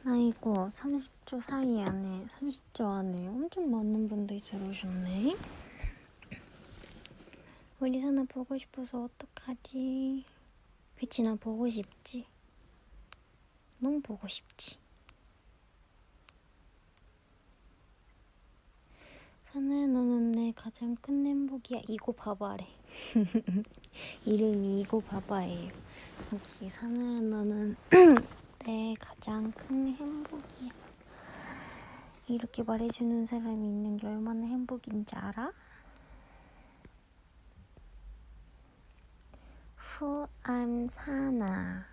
아이고 30초 사이 안에 30초 안에 엄청 많은 분들이 들어오셨네. 우리 사나 보고 싶어서 어떡하지? 그치, 나 보고 싶지. 너무 보고 싶지. 사나야, 너는 내 가장 큰 행복이야. 이거 봐봐래. 이름이 이거 봐봐예요. 여기 사나야, 너는 내 가장 큰 행복이야. 이렇게 말해주는 사람이 있는 게 얼마나 행복인지 알아? Who I'm 사나.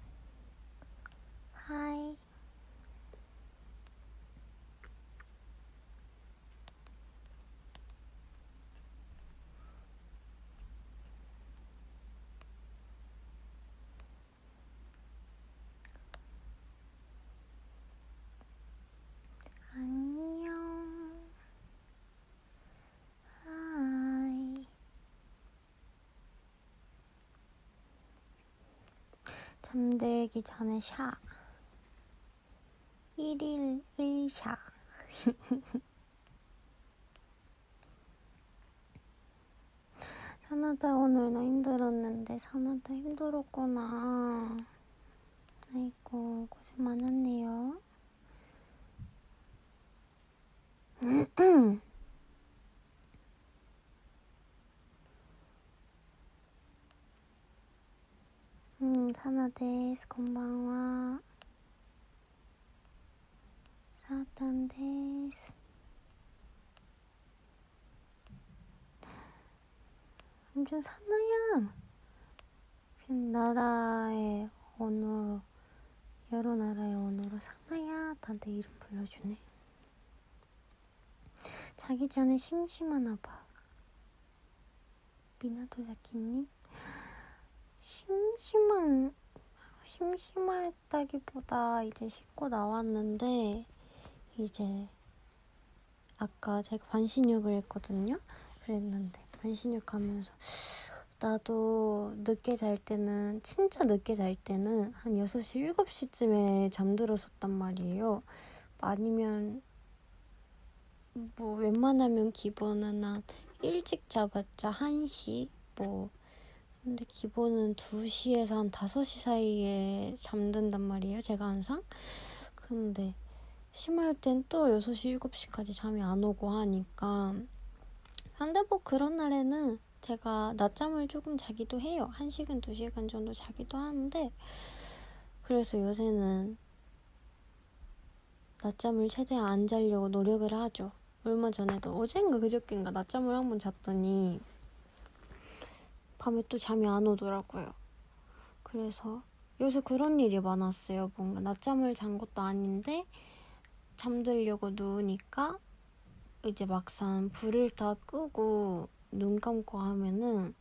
Hi. 안녕. Hi. 잠들기 전에 샤. 1일 1샤. 사나다, 오늘 나 힘들었는데. 사나다 힘들었구나. 아이고, 고생 많았네요. 사나 데스, 곤방와. 사탄 데스. 완전 사나야. 나라의 언어로, 여러 나라의 언어로 사나야 다들 이름 불러주네. 자기 전에 심심하나 봐. 미나토자키님? 심심했다기보다 이제 씻고 나왔는데, 이제 아까 제가 반신욕을 했거든요. 그랬는데 반신욕 하면서 나도 늦게 잘 때는, 진짜 늦게 잘 때는 한 6시, 7시쯤에 잠들었었단 말이에요. 아니면 뭐 웬만하면 기본은 한 일찍 자봤자 1시? 근데 기본은 2시에서 한 5시 사이에 잠든단 말이에요, 제가 항상. 근데 심할 땐 또 6시, 7시까지 잠이 안 오고 하니까. 근데 뭐 그런 날에는 제가 낮잠을 조금 자기도 해요. 1시간, 2시간 정도 자기도 하는데, 그래서 요새는 낮잠을 최대한 안 자려고 노력을 하죠. 얼마 전에도 어젠가 그저께인가 낮잠을 한번 잤더니 밤에 또 잠이 안 오더라고요. 그래서 요새 그런 일이 많았어요. 뭔가 낮잠을 잔 것도 아닌데 잠들려고 누우니까 이제 막상 불을 다 끄고 눈 감고 하면은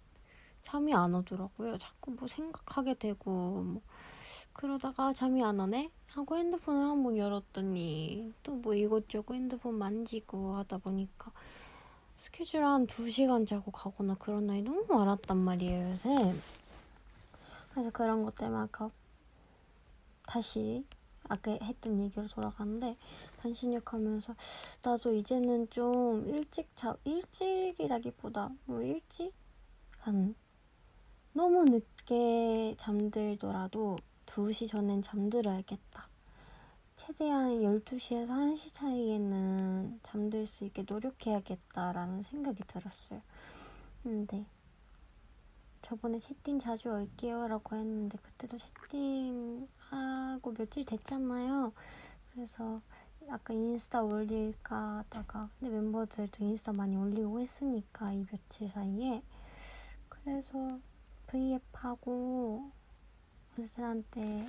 잠이 안 오더라고요. 자꾸 뭐 생각하게 되고 뭐 그러다가 잠이 안 오네? 하고 핸드폰을 한번 열었더니 또 뭐 이것저것 핸드폰 만지고 하다 보니까 스케줄 한 2시간 자고 가거나 그런 날이 너무 많았단 말이에요, 요새. 그래서 그런 것 때문에 아까 다시 아까 했던 얘기로 돌아가는데, 반신욕 하면서 나도 이제는 좀 일찍이라기보다 뭐 일찍? 너무 늦게 잠들더라도 2시 전엔 잠들어야겠다. 최대한 12시에서 1시 사이에는 잠들 수 있게 노력해야겠다라는 생각이 들었어요. 근데 저번에 채팅 자주 올게요 라고 했는데 그때도 채팅하고 며칠 됐잖아요. 그래서 약간 인스타 올릴까 하다가, 근데 멤버들도 인스타 많이 올리고 했으니까 이 며칠 사이에, 그래서 V앱하고 은슬한테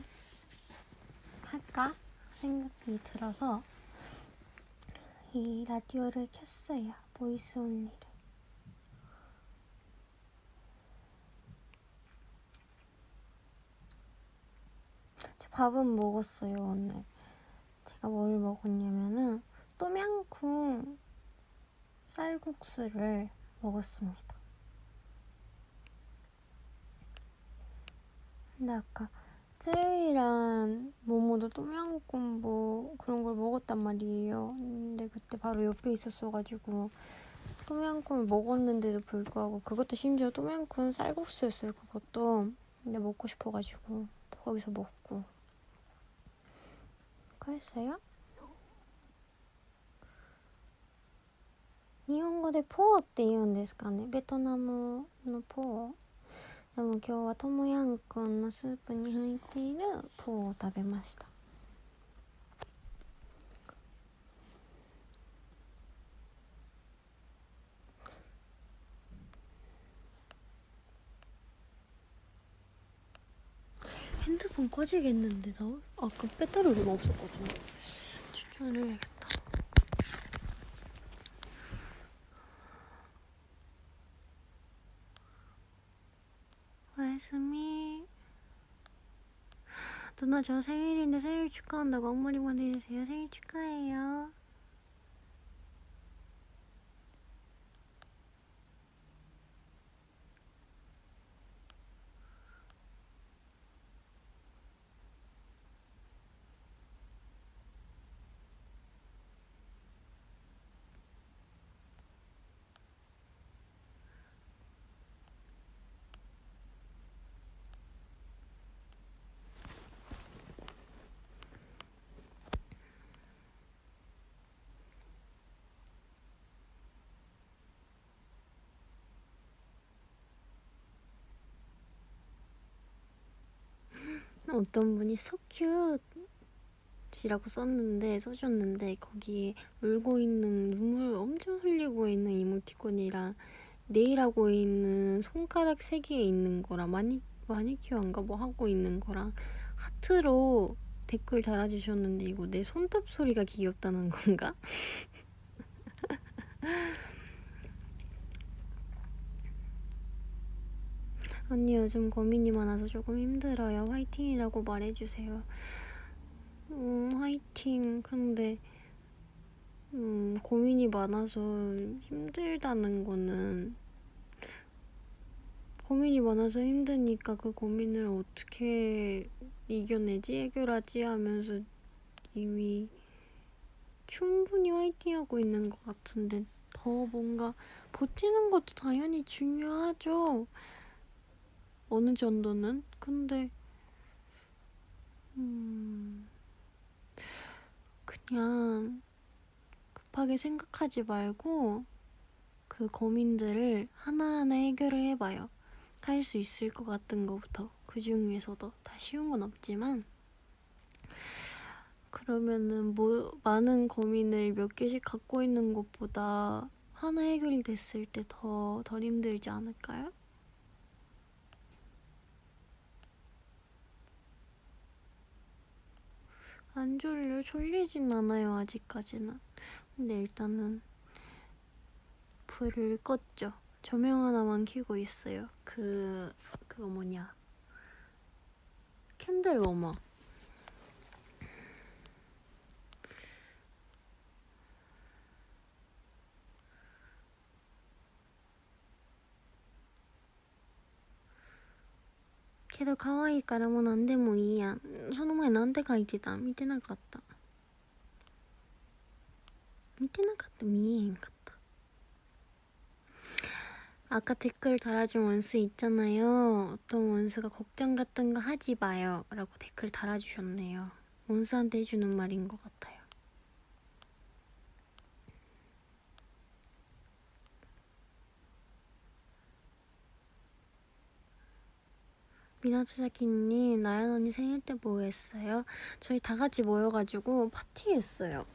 할까 생각이 들어서 이 라디오를 켰어요. 보이스 온리를. 저 밥은 먹었어요. 오늘 제가 뭘 먹었냐면은 똠양꿍 쌀국수를 먹었습니다. 근데 아까 쯔이랑 모모도 똠양꿍 뭐 그런 걸 먹었단 말이에요. 근데 그때 바로 옆에 있었어가지고 똠양꿍을 먹었는데도 불구하고 그것도 심지어 똠양꿍 쌀국수였어요. 그것도. 근데 먹고 싶어가지고 또 거기서 먹고 그랬어요. 日本語でポーって言うんですかね。ベトナムのポー。でも今日はトムヤンクンのスープに入っているポーを食べました。핸드폰 꺼지겠는데 나 아까 배터리 얼마 없었거든요. 충전을 해야겠다. 오야스미. 누나 저 생일인데 생일 축하한다고 엄마리 보내주세요. 생일 축하해요. 어떤 분이 소큐트이라고 써줬는데 거기에 울고 있는 눈물 엄청 흘리고 있는 이모티콘이랑 네일하고 있는 손가락 3개 있는 거랑 마니큐어인가 뭐 하고 있는 거랑 하트로 댓글 달아주셨는데 이거 내 손톱 소리가 귀엽다는 건가? 언니 요즘 고민이 많아서 조금 힘들어요. 화이팅이라고 말해주세요. 화이팅. 근데 고민이 많아서 힘들다는 거는 고민이 많아서 힘드니까 그 고민을 어떻게 이겨내지? 해결하지? 하면서 이미 충분히 화이팅하고 있는 것 같은데 더 뭔가 버티는 것도 당연히 중요하죠. 어느 정도는. 근데 그냥 급하게 생각하지 말고 그 고민들을 하나하나 해결을 해봐요. 할 수 있을 것 같은 거부터. 그 중에서도 다 쉬운 건 없지만 그러면은 뭐 많은 고민을 몇 개씩 갖고 있는 것보다 하나 해결이 됐을 때 덜 힘들지 않을까요? 안 졸리진 않아요 아직까지는. 근데 일단은 불을 껐죠. 조명 하나만 켜고 있어요. 그거 뭐냐, 캔들 워머.けど可愛いからもう何でもいいやん。その前なんて書いてた？見てなかった。見えへんかった。아까 댓글 달아준 원스 있잖아요. 어떤 원스가 걱정 같은 거 하지 마요 라고 댓글 달아주셨네요. 원스한테 해주는 말인 것 같아요. 미나츠사키님, 나연 언니 생일 때 뭐 했어요? 저희 다 같이 모여가지고 파티했어요.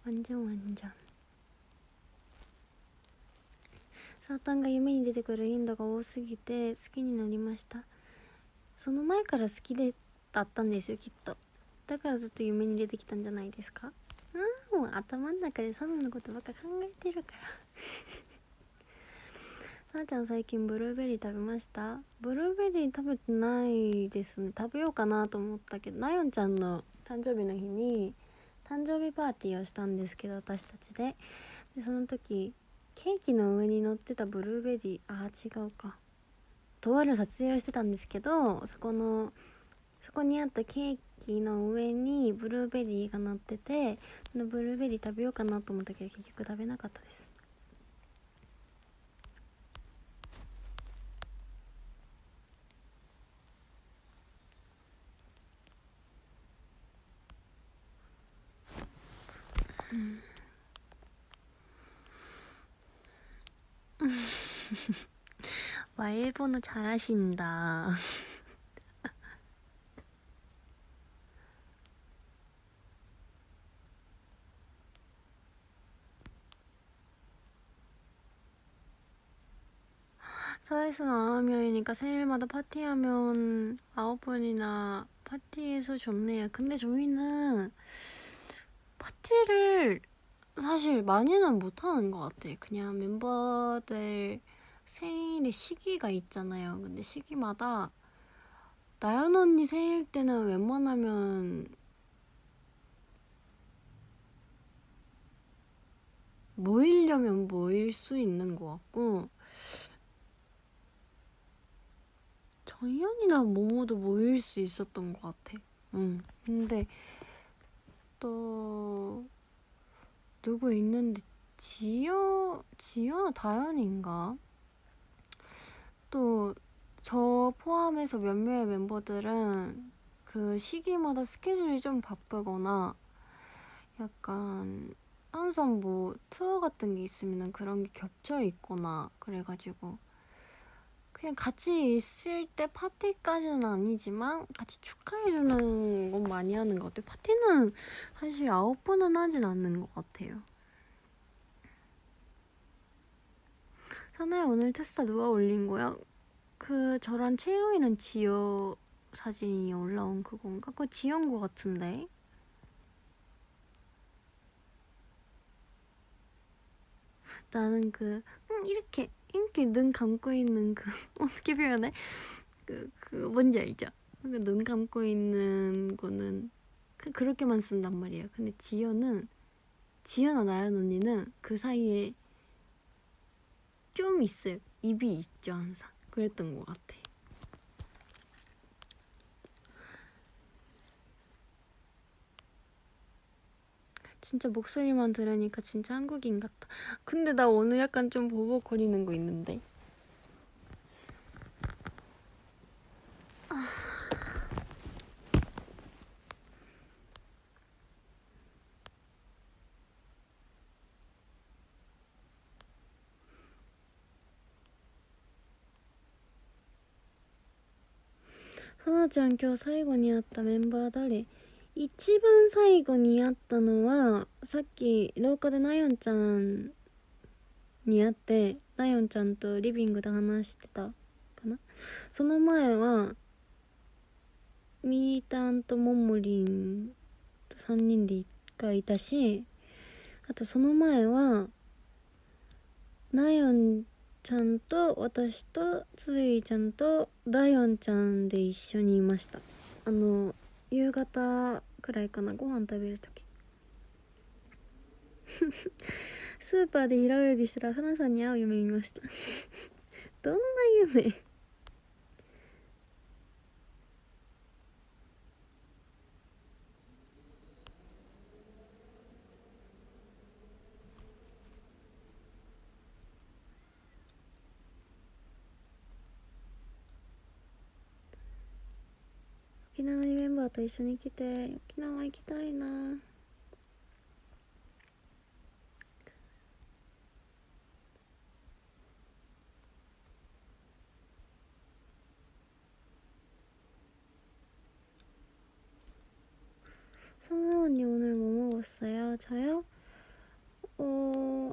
완전. サータンが夢に出てくる頻度が多すぎて好きになりました。その前から好きだったんですよきっと。だからずっと夢に出てきたんじゃないですか。もう頭の中でサナのことばっか考えてるからさなちゃん最近ブルーベリー食べました？ブルーベリー食べてないですね。食べようかなと思ったけど、ナヨンちゃんの誕生日の日に誕生日パーティーをしたんですけど、私たちでその時ケーキの上に乗ってたブルーベリー、違うか、とある撮影をしてたんですけど、そこにあったケーキの上にブルーベリーが乗ってて、そのブルーベリー食べようかなと思ったけど結局食べなかったです。와, 일본어 잘하신다. 사회수는 9명이니까 생일마다 파티하면 9번이나 파티해서 좋네요. 근데 저희는 파티를 사실 많이는 못하는 것 같아. 그냥 멤버들 생일의 시기가 있잖아요. 근데 시기마다 나연 언니 생일 때는 웬만하면 모이려면 모일 수 있는 것 같고, 정연이나 모모도 모일 수 있었던 것 같아. 근데 또 누구 있는데, 지연아 다현인가? 또 저 포함해서 몇몇의 멤버들은 그 시기마다 스케줄이 좀 바쁘거나 약간 항상 뭐 투어 같은 게 있으면 그런 게 겹쳐 있거나 그래가지고 그냥 같이 있을 때 파티까지는 아니지만 같이 축하해주는 건 많이 하는 것 같아요. 파티는 사실 9번은 하진 않는 것 같아요. 사나야, 오늘 테스타 누가 올린 거야? 그 저랑 채영이는 지효 사진이 올라온 그건가? 그거 지효인 거 같은데? 나는 이렇게 눈 감고 있는 어떻게 표현해? 뭔지 알죠? 눈 감고 있는 거는 그렇게만 쓴단 말이야. 근데 지연아 나연 언니는 그 사이에 좀 있어요. 입이 있죠, 항상. 그랬던 것 같아. 진짜 목소리만 들으니까 진짜 한국인 같다. 근데 나 오늘 약간 좀 버벅거리는 거 있는데. 하나지ゃん 今日最後に会ったメンバー誰？一番最後に会ったのはさっき廊下でなよんちゃんに会って、なよんちゃんとリビングで話してたかな。その前はみーたんとももりんと3人でがいたし、あとその前はなよんちゃんと私とついちゃんとだよんちゃんで一緒にいました。夕方くらいかな、ご飯食べるときスーパーで平泳ぎしたら花さんに会う夢見ましたどんな夢？沖縄にメンバーと一緒に来て、沖縄行きたいな。성아 언니 오늘 뭐 먹었어요? 저요?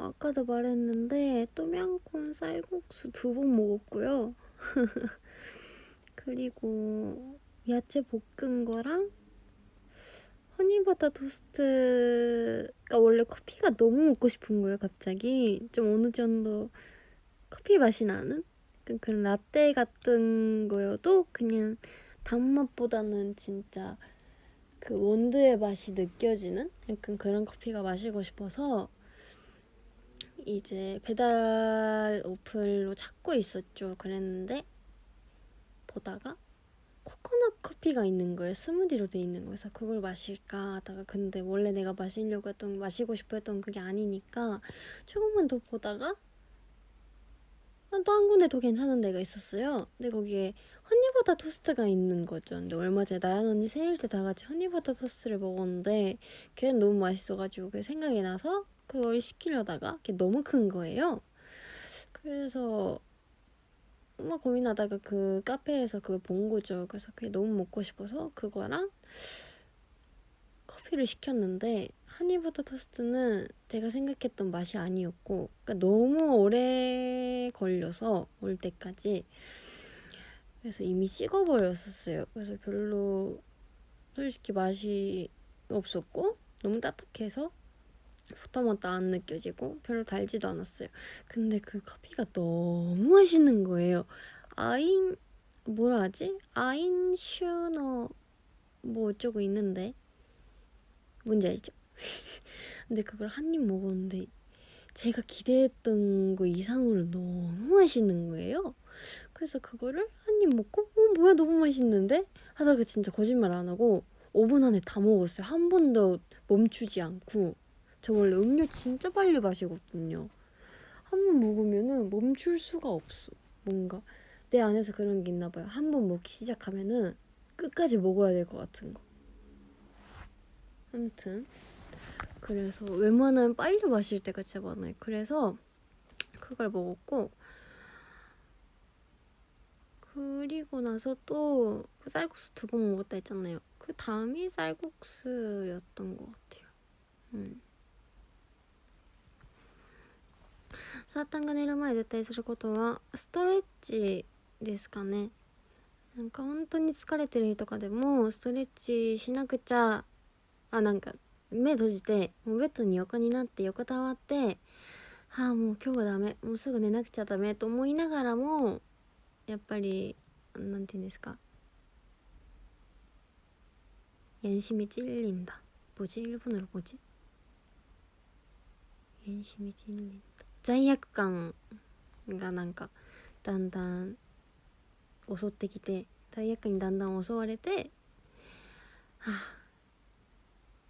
아까도 말했는데 똠양꿍 쌀국수 2번 먹었고요. 그리고 야채 볶은 거랑 허니버터 토스트가, 원래 커피가 너무 먹고 싶은 거예요. 갑자기 좀 어느 정도 커피 맛이 나는 그런 라떼 같은 거여도 그냥 단맛보다는 진짜 그 원두의 맛이 느껴지는 약간 그런 커피가 마시고 싶어서 이제 배달 어플로 찾고 있었죠. 그랬는데 보다가 코코넛 커피가 있는 거예요. 스무디로 돼 있는 거여서 그걸 마실까 하다가, 근데 원래 내가 마시고 싶어 했던 그게 아니니까 조금만 더 보다가 또 한 군데 더 괜찮은 데가 있었어요. 근데 거기에 허니버터 토스트가 있는 거죠. 근데 얼마 전에 나연 언니 생일 때 다 같이 허니버터 토스트를 먹었는데 걔는 너무 맛있어가지고 그게 생각이 나서 그걸 시키려다가 그게 너무 큰 거예요. 그래서 막 고민하다가 그 카페에서 그걸 본 거죠. 그래서 그게 너무 먹고 싶어서 그거랑 커피를 시켰는데 허니버터 토스트는 제가 생각했던 맛이 아니었고, 그러니까 너무 오래 걸려서 올 때까지, 그래서 이미 식어버렸었어요. 그래서 별로 솔직히 맛이 없었고 너무 딱딱해서 포터맛도 안 느껴지고 별로 달지도 않았어요. 근데 그 커피가 너무 맛있는 거예요. 뭐라 하지? 아인슈너 뭐 어쩌고 있는데 뭔지 알죠? 근데 그걸 한 입 먹었는데 제가 기대했던 거 이상으로 너무 맛있는 거예요. 그래서 그거를 한 입 먹고 뭐야 너무 맛있는데? 하다가 진짜 거짓말 안 하고 5분 안에 다 먹었어요. 한 번도 멈추지 않고. 저 원래 음료 진짜 빨리 마시거든요. 한 번 먹으면은 멈출 수가 없어. 뭔가 내 안에서 그런 게 있나 봐요. 한 번 먹기 시작하면은 끝까지 먹어야 될 것 같은 거. 아무튼 그래서 웬만하면 빨리 마실 때가 진짜 많아요. 그래서 그걸 먹었고, 그리고 나서 또 그 쌀국수 2번 먹었다 했잖아요. 그 다음이 쌀국수였던 것 같아요. サータンが寝る前絶対することはストレッチですかね。なんか本当に疲れてる日とかでもストレッチしなくちゃ、なんか目閉じてもうベッドに横になって横たわって、もう今日はダメ、もうすぐ寝なくちゃダメと思いながらも、やっぱりなんて言うんですか、열심히 찔린다. 뭐지? 일본어로 뭐지? 열심히 찔린다. 罪悪感がなんかだんだん襲ってきて、罪悪感にだんだん襲われて、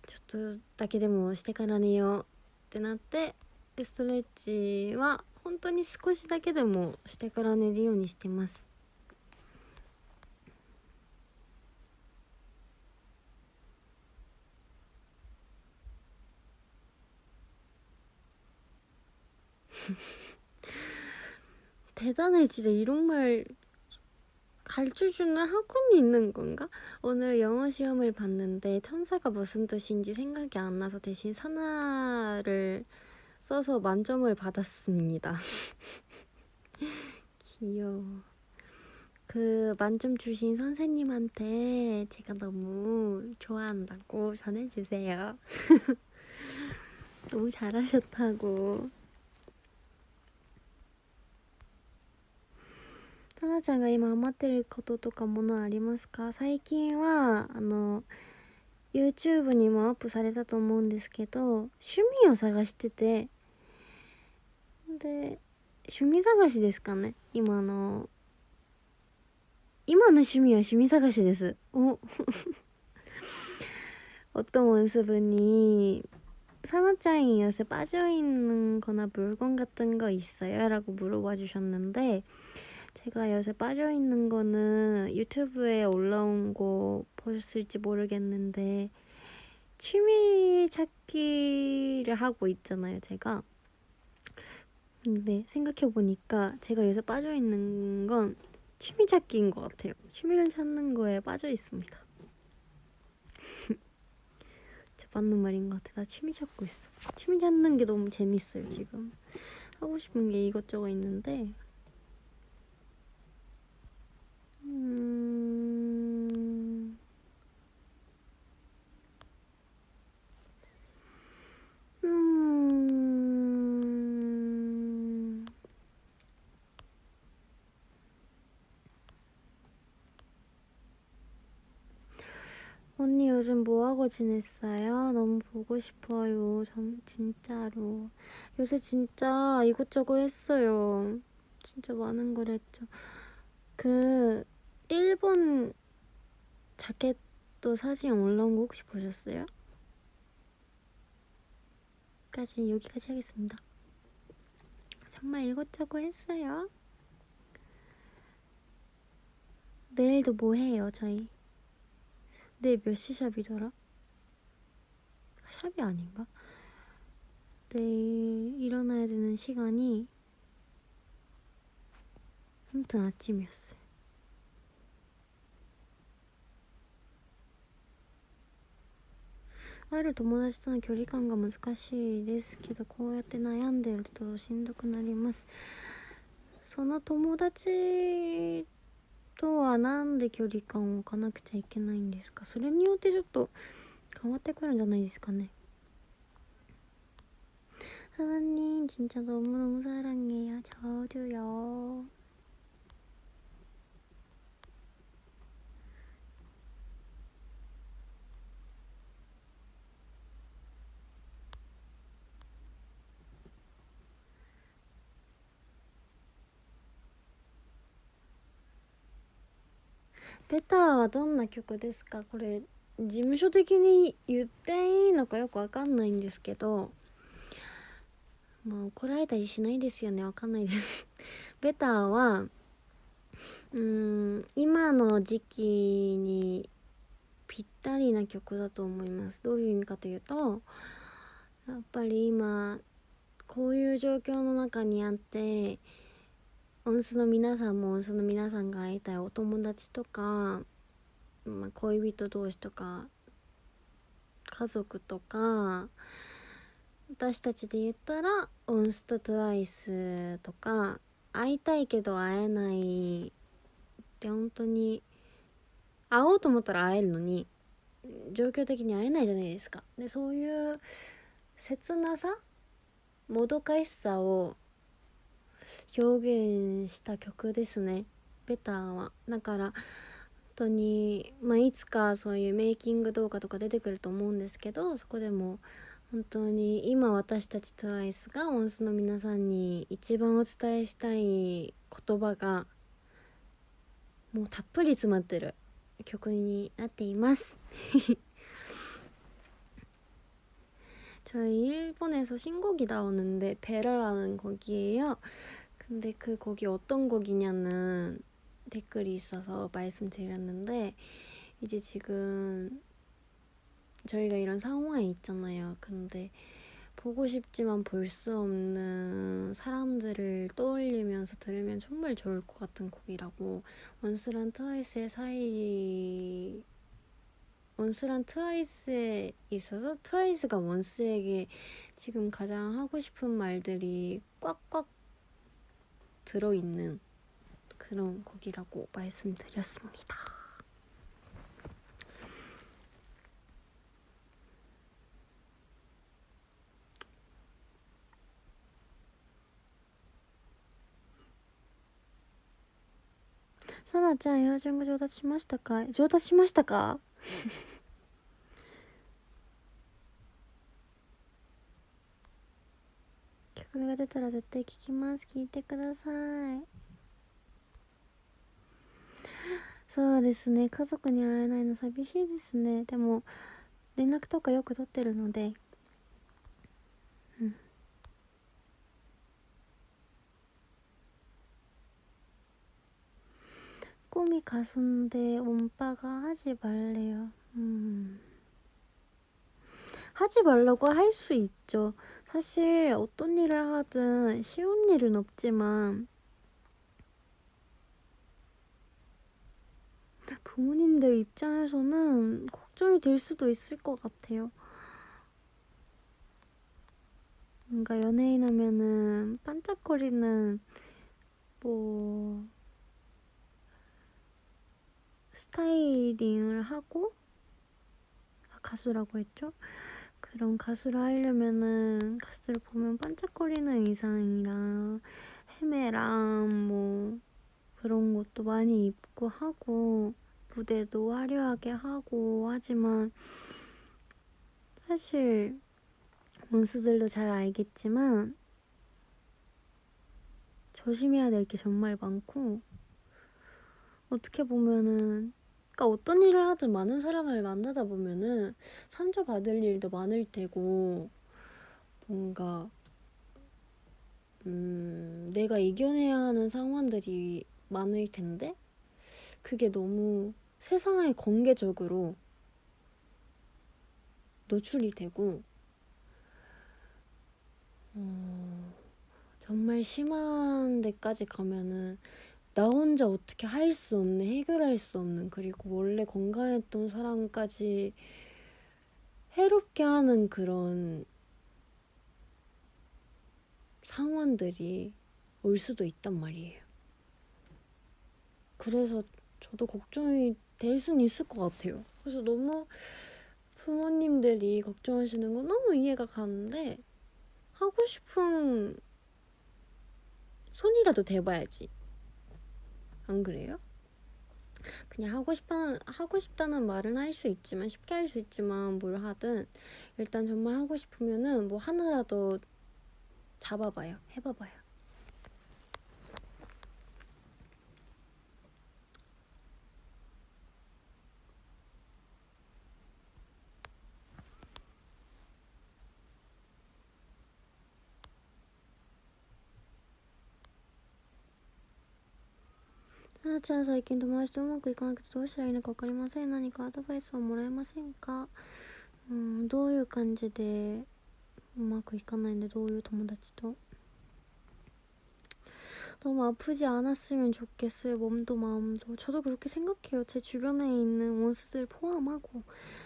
ちょっとだけでもしてから寝ようってなって、ストレッチは本当に少しだけでもしてから寝るようにしてます。대단해. 진짜 이런 말 가르쳐주는 학원이 있는 건가? 오늘 영어 시험을 봤는데 천사가 무슨 뜻인지 생각이 안 나서 대신 산하를 써서 만점을 받았습니다. 귀여워. 그 만점 주신 선생님한테 제가 너무 좋아한다고 전해주세요. 너무 잘하셨다고. タナちゃんが今ハマってることとかものありますか？最近はYouTube にもアップされたと思うんですけど、趣味を探してて、で趣味探しですかね。今の趣味は趣味探しです。어떤 모습이니 사나짱이 요새 빠져있는 거나 물건 같은 거 있어요? 라고 물어봐 주셨는데, 제가 요새 빠져있는 거는 유튜브에 올라온 거 보셨을지 모르겠는데 취미 찾기를 하고 있잖아요, 제가. 근데 생각해보니까 제가 요새 빠져있는 건 취미 찾기인 것 같아요. 취미를 찾는 거에 빠져있습니다. 진짜 맞는 말인 것 같아. 나 취미 찾고 있어. 취미 찾는 게 너무 재밌어요, 지금. 하고 싶은 게 이것저것 있는데 언니 요즘 뭐하고 지냈어요? 너무 보고 싶어요. 진짜로. 요새 진짜 이것저것 했어요. 진짜 많은 걸 했죠. 자켓도 사진 올라온 거 혹시 보셨어요? 여기까지 하겠습니다. 정말 이것저것 했어요. 내일도 뭐 해요, 저희? 내일 몇 시 샵이더라? 샵이 아닌가? 내일 일어나야 되는 시간이 아무튼 아침이었어요.会える友達との距離感が難しいですけど、こうやって悩んでるとしんどくなります。その友達とはなんで距離感を置かなくちゃいけないんですか？それによってちょっと変わってくるんじゃないですかね。사장님 진짜 너무너무 사랑해요. 저도요. 베타はどんな曲ですか？これ事務所的に言っていいのかよくわかんないんですけど、まあ怒られたりしないですよね。わかんないですベタは今の時期にぴったりな曲だと思います。どういう意味かというと、やっぱり今こういう状況の中にあって、オンスの皆さんもオンスの皆さんが会いたいお友達とか、恋人同士とか家族とか、私たちで言ったらオンスとトゥワイスとか、会いたいけど会えないって本当に会おうと思ったら会えるのに状況的に会えないじゃないですか。でそういう切なさ、もどかしさを表現した曲ですね、ベターは。だから本当にいつかそういうメイキング動画とか出てくると思うんですけど、そこでも本当に今私たち TWICE がオンスの皆さんに一番お伝えしたい言葉がもうたっぷり詰まってる曲になっています저희 일본에서 신곡이 나오는데 베라라는 곡이에요. 근데 그 곡이 어떤 곡이냐는 댓글이 있어서 말씀드렸는데, 이제 지금 저희가 이런 상황에 있잖아요. 근데 보고 싶지만 볼 수 없는 사람들을 떠올리면서 들으면 정말 좋을 것 같은 곡이라고. 원스랑 트와이스의 사이, 원스랑 트와이스에 있어서 트와이스가 원스에게 지금 가장 하고 싶은 말들이 꽉꽉 들어있는 그런 곡이라고 말씀드렸습니다. 사나짱 헤어진 거上達しましたか？上達しましたか？曲が出たら絶対聴きます。聴いてください。そうですね、家族に会えないの寂しいですね。でも連絡とかよく取ってるので、꿈이 가수인데 오빠가 하지 말래요. 하지 말라고 할 수 있죠. 사실 어떤 일을 하든 쉬운 일은 없지만 부모님들 입장에서는 걱정이 될 수도 있을 것 같아요. 뭔가 연예인 하면은 반짝거리는 뭐 스타일링을 하고, 가수라고 했죠? 그런 가수를 하려면은 가수를 보면 반짝거리는 의상이랑 헤매랑 뭐 그런 것도 많이 입고 하고 무대도 화려하게 하고 하지만, 사실 몬스들도 잘 알겠지만 조심해야 될 게 정말 많고, 어떻게 보면은 그러니까 어떤 일을 하든 많은 사람을 만나다 보면은 상처받을 일도 많을 테고 뭔가 내가 이겨내야 하는 상황들이 많을 텐데 그게 너무 세상에 공개적으로 노출이 되고 정말 심한 데까지 가면은 나 혼자 어떻게 할 수 없는, 해결할 수 없는, 그리고 원래 건강했던 사람까지 해롭게 하는 그런 상황들이 올 수도 있단 말이에요. 그래서 저도 걱정이 될 수는 있을 것 같아요. 그래서 너무 부모님들이 걱정하시는 건 너무 이해가 가는데 하고 싶은 손이라도 대봐야지. 안 그래요? 그냥 하고 싶다는 말은 할 수 있지만, 쉽게 할 수 있지만 뭘 하든 일단 정말 하고 싶으면은 뭐 하나라도 잡아봐요. 해봐봐요.はなちゃん、最近友達とうまくいかなくてどうしたらいいのか分かりません。何かアドバイスをもらえませんか？どういう感じでうまくいかないんで、どういう友達と? 너무 아프지 않았으면 좋겠어요. 몸도 마음도. 저도 그렇게 생각해요. 제 주변에 있는 원수들 포함하고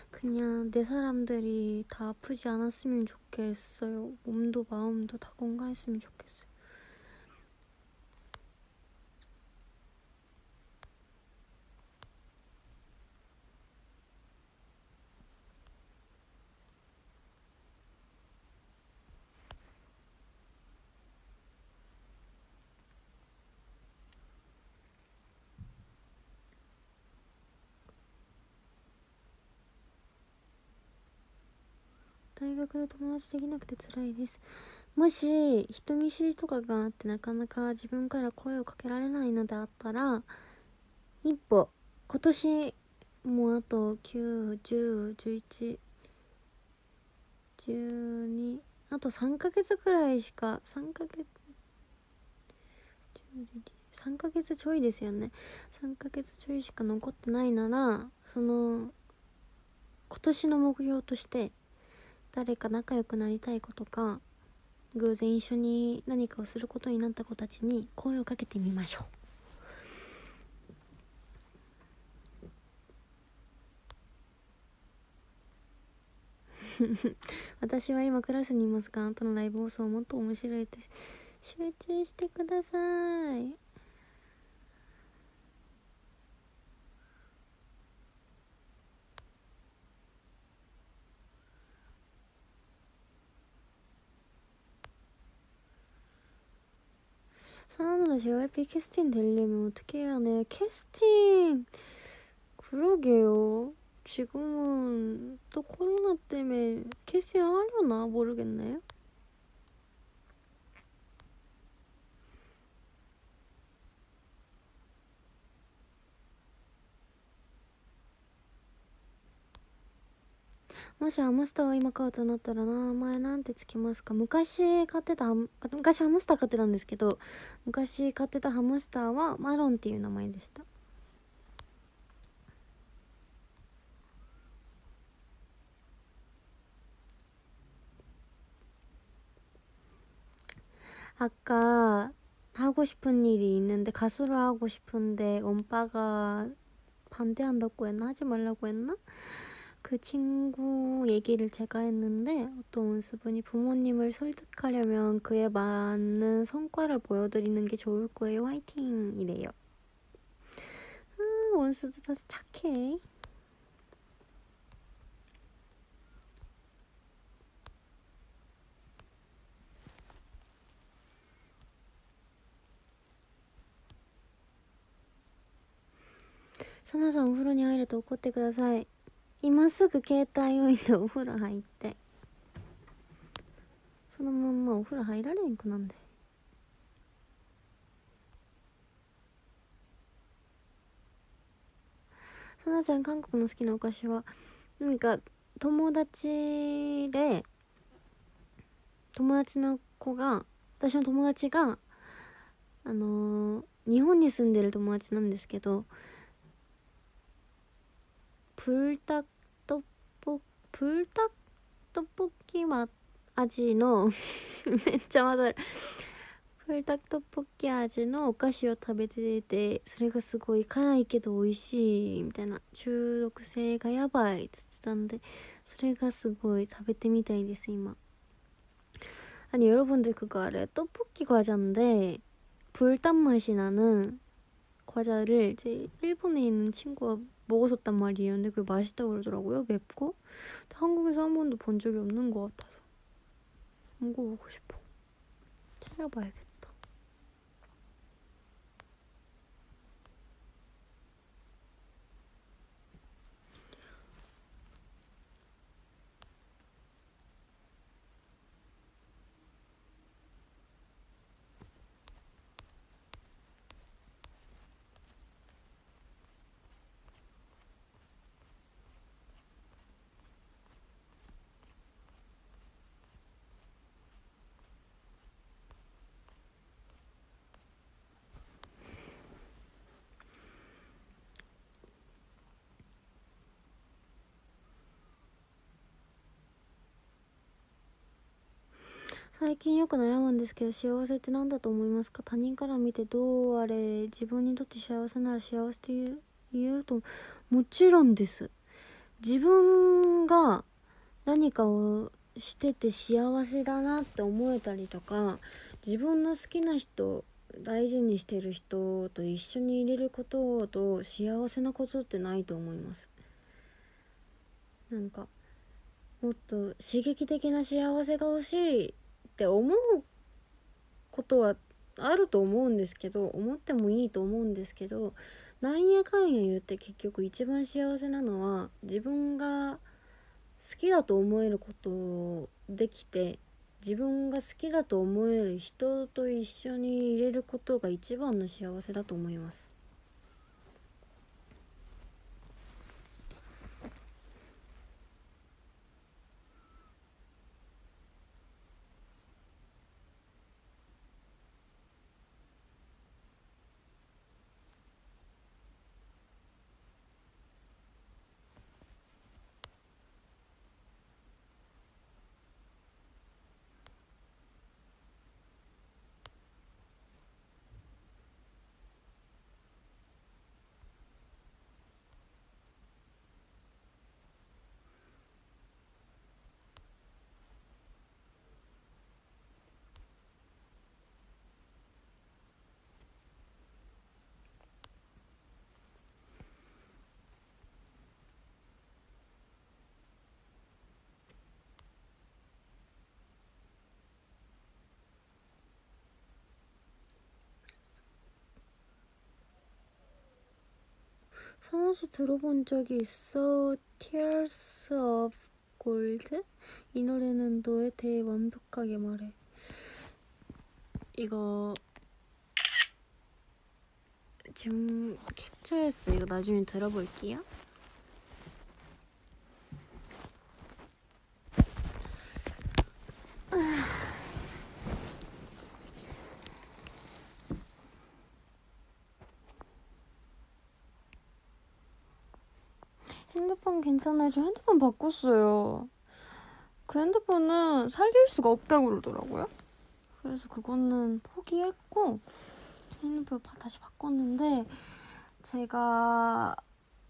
그냥 내 사람들이 다 아프지 않았으면 좋겠어요. 몸도 마음도 다 건강했으면 좋겠어요.大学で友達できなくて辛いです。もし人見知りとかがあってなかなか自分から声をかけられないのであったら、一歩、今年もうあと9、10、11、12、あと3ヶ月くらいしか、3ヶ月ちょいですよね。3ヶ月ちょいしか残ってないなら、今年の目標として誰か仲良くなりたい子とか偶然一緒に何かをすることになった子たちに声をかけてみましょう私は今クラスにいますが、あなたのライブ放送もっと面白いです。集中してください。사나누나 JYP 캐스팅 되려면 어떻게 해야 하나요? 캐스팅 그러게요. 지금은 또 코로나 때문에 캐스팅을 하려나 모르겠네.もしハムスターを今飼うとなったら名前なんてつけますか？昔ハムスター飼ってたんですけど、昔飼ってたハムスターはマロンっていう名前でした。아까 하고 싶은 일이 있는데 가수를 하고 싶은데 엄빠가 반대한다고 했나? 하지 말라고 했나? 그 친구 얘기를 제가 했는데 어떤 원수분이 부모님을 설득하려면 그에 맞는 성과를 보여드리는 게 좋을 거예요. 화이팅! 이래요. 원수도 다 착해. 사나사お風呂に入ると怒ってください。今すぐ携帯置いてお風呂入って、そのまんまお風呂入られんくなんで。さなちゃん韓国の好きなお菓子はなんか友達の子が、私の友達が日本に住んでる友達なんですけど、プルタトポキマ味のめっちゃ混ざる、プルタトポッキ味のお菓子を食べてて、それがすごい辛いけど美味しいみたいな、中毒性がやばいっつってたんで、それがすごい食べてみたいです今。아니 여러분들 그거 알아요? 떡볶이 과자인데 불단 맛이 나는 과자를 제 일본에 있는 친구가 먹었었단 말이에요. 근데 그게 맛있다고 그러더라고요. 맵고. 근데 한국에서 한 번도 본 적이 없는 것 같아서 먹어보고 싶어. 찾아봐야겠다.最近よく悩むんですけど、幸せって何だと思いますか？他人から見てどうあれ自分にとって幸せなら幸せって言えると、もちろんです。自分が何かをしてて幸せだなって思えたりとか、自分の好きな人、大事にしてる人と一緒にいれることと幸せなことってないと思います。なんかもっと刺激的な幸せが欲しいって思うことはあると思うんですけど、思ってもいいと思うんですけど、なんやかんや言って結局一番幸せなのは自分が好きだと思えることできて、自分が好きだと思える人と一緒にいれることが一番の幸せだと思います。사나씨 들어본 적이 있어? Tears of Gold? 이 노래는 너에 대해 완벽하게 말해. 이거 지금 캡처했어. 이거 나중에 들어볼게요. 핸드폰 괜찮아요? 저 핸드폰 바꿨어요. 그 핸드폰은 살릴 수가 없다고 그러더라고요. 그래서 그거는 포기했고 핸드폰 다시 바꿨는데, 제가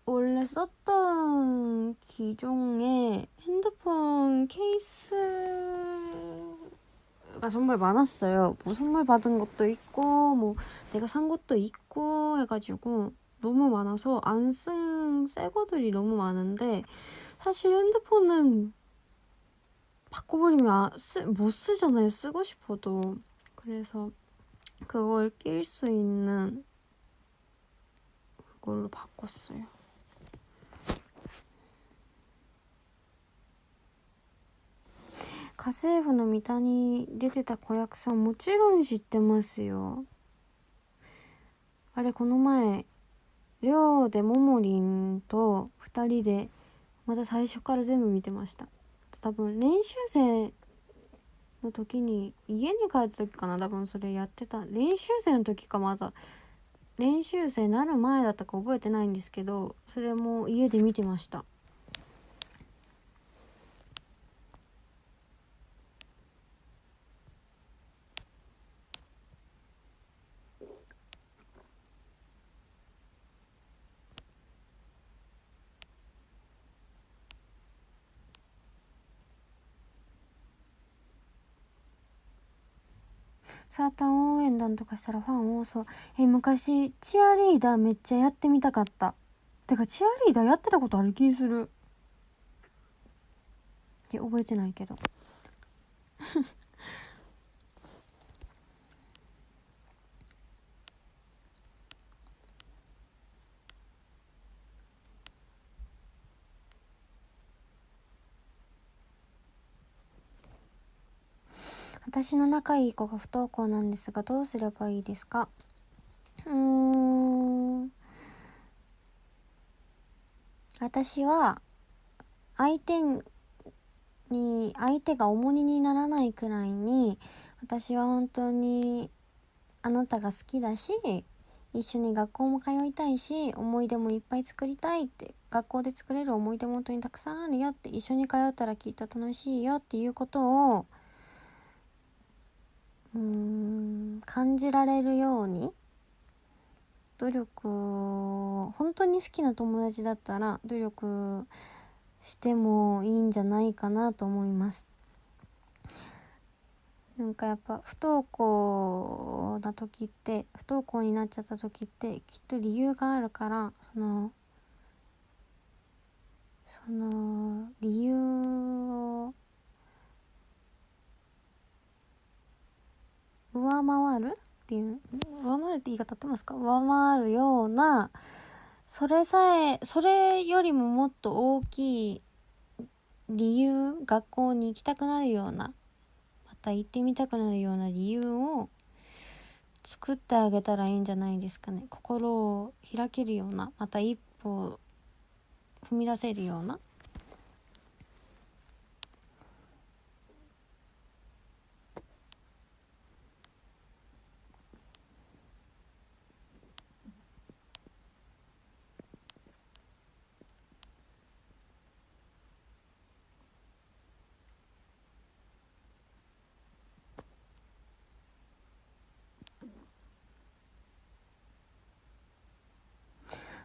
원래 썼던 기종의 핸드폰 케이스가 정말 많았어요. 뭐 선물 받은 것도 있고 뭐 내가 산 것도 있고 해가지고 너무 많아서 안 쓴 새 거들이 너무 많은데, 사실 핸드폰은 바꿔버리면 못 쓰잖아요. 쓰고 싶어도. 그래서 그걸 낄 수 있는 그걸로 바꿨어요. 가세프の三田に出てた子役さん、もちろん知ってますよ。あれこの前りょうでももりんと2人でまた最初から全部見てました。多分練習生の時に家に帰った時かな、多分それやってた。練習生の時か、まだ練習生なる前だったか覚えてないんですけど、それも家で見てました。サーター応援団とかしたらファン多そう。昔チアリーダーめっちゃやってみたかった。てかチアリーダーやってたことある気する。覚えてないけど。私の仲いい子が不登校なんですが、どうすればいいですか？私は相手が重荷にならないくらいに、私は本当にあなたが好きだし、一緒に学校も通いたいし、思い出もいっぱい作りたいって、学校で作れる思い出も本当にたくさんあるよって、一緒に通ったらきっと楽しいよっていうことを感じられるように、努力を、本当に好きな友達だったら努力してもいいんじゃないかなと思います。なんかやっぱ不登校になっちゃった時ってきっと理由があるから、その理由を上回るっていう、上回るって言い方合ってますか？上回るような、それよりももっと大きい理由、学校に行きたくなるような、また行ってみたくなるような理由を作ってあげたらいいんじゃないですかね。心を開けるような、また一歩踏み出せるような。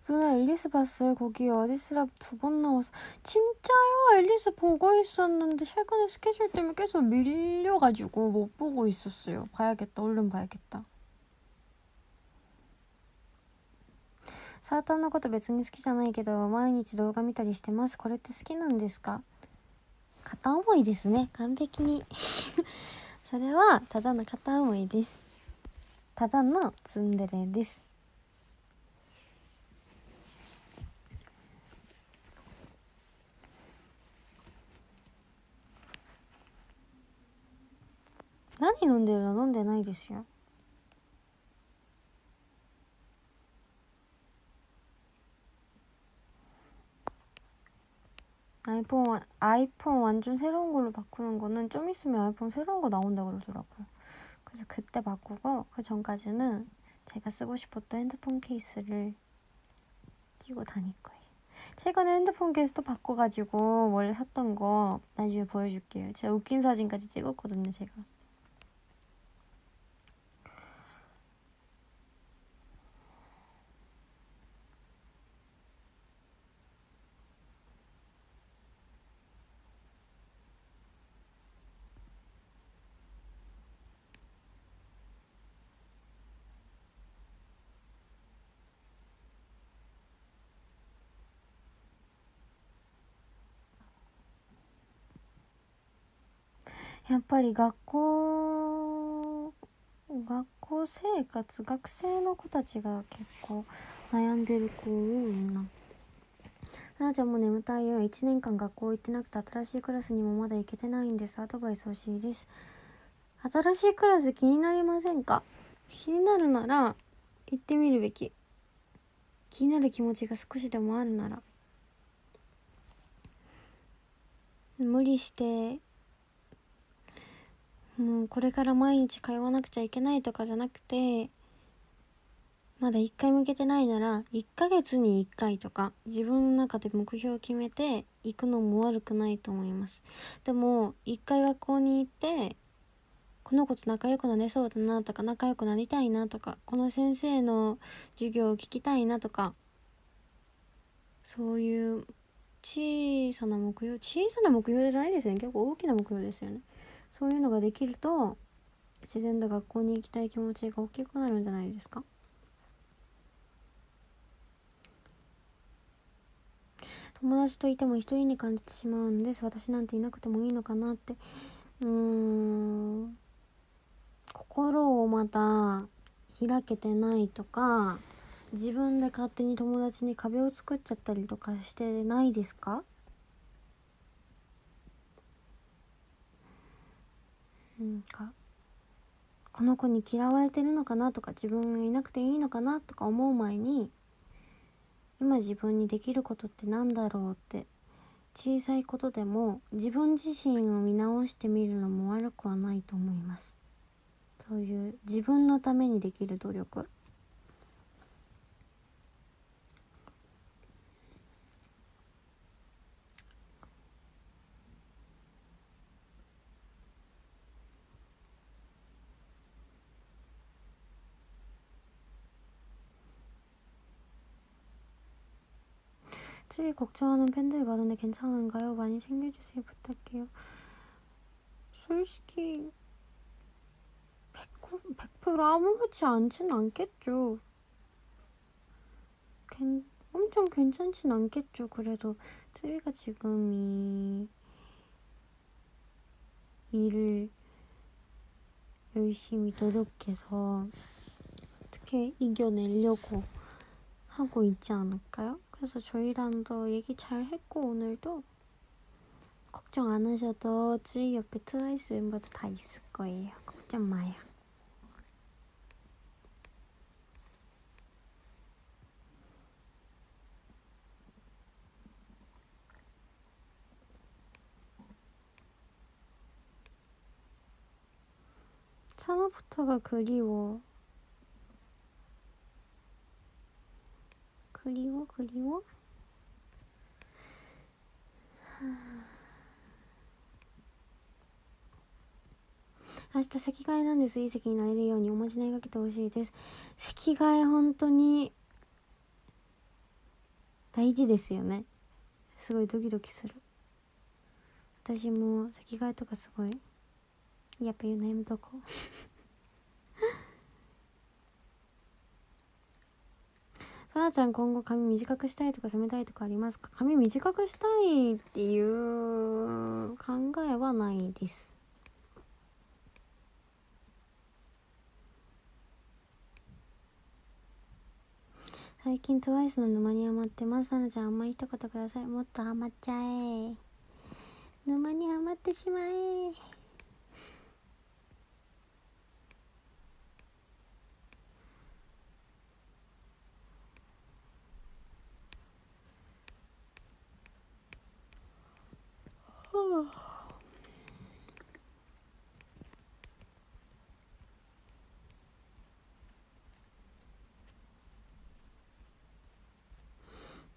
누나 앨리스 봤어요? 거기 어디스라 2번 나와서. 진짜요? 앨리스 보고 있었는데 최근에 스케줄 때문에 계속 밀려가지고 못 보고 있었어요. 봐야겠다. 얼른 봐야겠다. サーターのこと別に好きじゃないけど毎日動画見たりしてます。これって好きなんですか？片思いですね。完璧にそれはただの片思いです。ただのツンデレです。何飲んでるの？飲んでないですよ。아이폰 완전 새로운 걸로 바꾸는 거는 좀 있으면 아이폰 새로운 거 나온다고 그러더라고요. 그래서 그때 바꾸고, 그 전까지는 제가 쓰고 싶었던 핸드폰 케이스를 끼고 다닐 거예요. 최근에 핸드폰 케이스 또 바꿔가지고 원래 샀던 거 나중에 보여줄게요. 진짜 웃긴 사진까지 찍었거든요, 제가.やっぱり学生の子たちが結構悩んでる子多いな。ななちゃんも眠たいよ。1年間学校行ってなくて新しいクラスにもまだ行けてないんです。アドバイス欲しいです。新しいクラス気になりませんか？気になるなら行ってみるべき。気になる気持ちが少しでもあるなら、無理してもうこれから毎日通わなくちゃいけないとかじゃなくて、まだ1回向けてないなら1ヶ月に1回とか自分の中で目標を決めて行くのも悪くないと思います。でも1回学校に行ってこの子と仲良くなれそうだなとか、仲良くなりたいなとか、この先生の授業を聞きたいなとか、そういう小さな目標じゃないですよね、結構大きな目標ですよね。そういうのができると自然と学校に行きたい気持ちが大きくなるんじゃないですか。友達といても一人に感じてしまうんです。私なんていなくてもいいのかなって。心をまた開けてないとか、自分で勝手に友達に壁を作っちゃったりとかしてないですか？この子に嫌われてるのかなとか、自分がいなくていいのかなとか思う前に、今自分にできることってなんだろうって、小さいことでも自分自身を見直してみるのも悪くはないと思います。そういう自分のためにできる努力。집이 걱정하는 팬들 많은데 괜찮은가요? 많이 챙겨주세요. 부탁해요. 솔직히 100% 아무렇지 않진 않겠죠. 엄청 괜찮진 않겠죠. 그래도 쯔위가 지금 이 일을 열심히 노력해서 어떻게 이겨내려고 하고 있지 않을까요? 그래서 저희랑도 얘기 잘 했고, 오늘도 걱정 안 하셔도 쯔위 옆에 트와이스 멤버들 다 있을 거예요. 걱정 마요. 사마부터가 그리워. 그리워? 明日席替えなんです。いい席になれるようにおまじないかけてほしいです。席替え本当に大事ですよね。すごいドキドキする。私も席替えとかすごいやっぱ言うのやめとこう。さなちゃん、今後髪短くしたいとか染めたいとかありますか？髪短くしたいっていう考えはないです。最近TWICEの沼にハマってます。さなちゃん、あんまり一言ください。もっとハマっちゃえ。沼にハマってしまえ。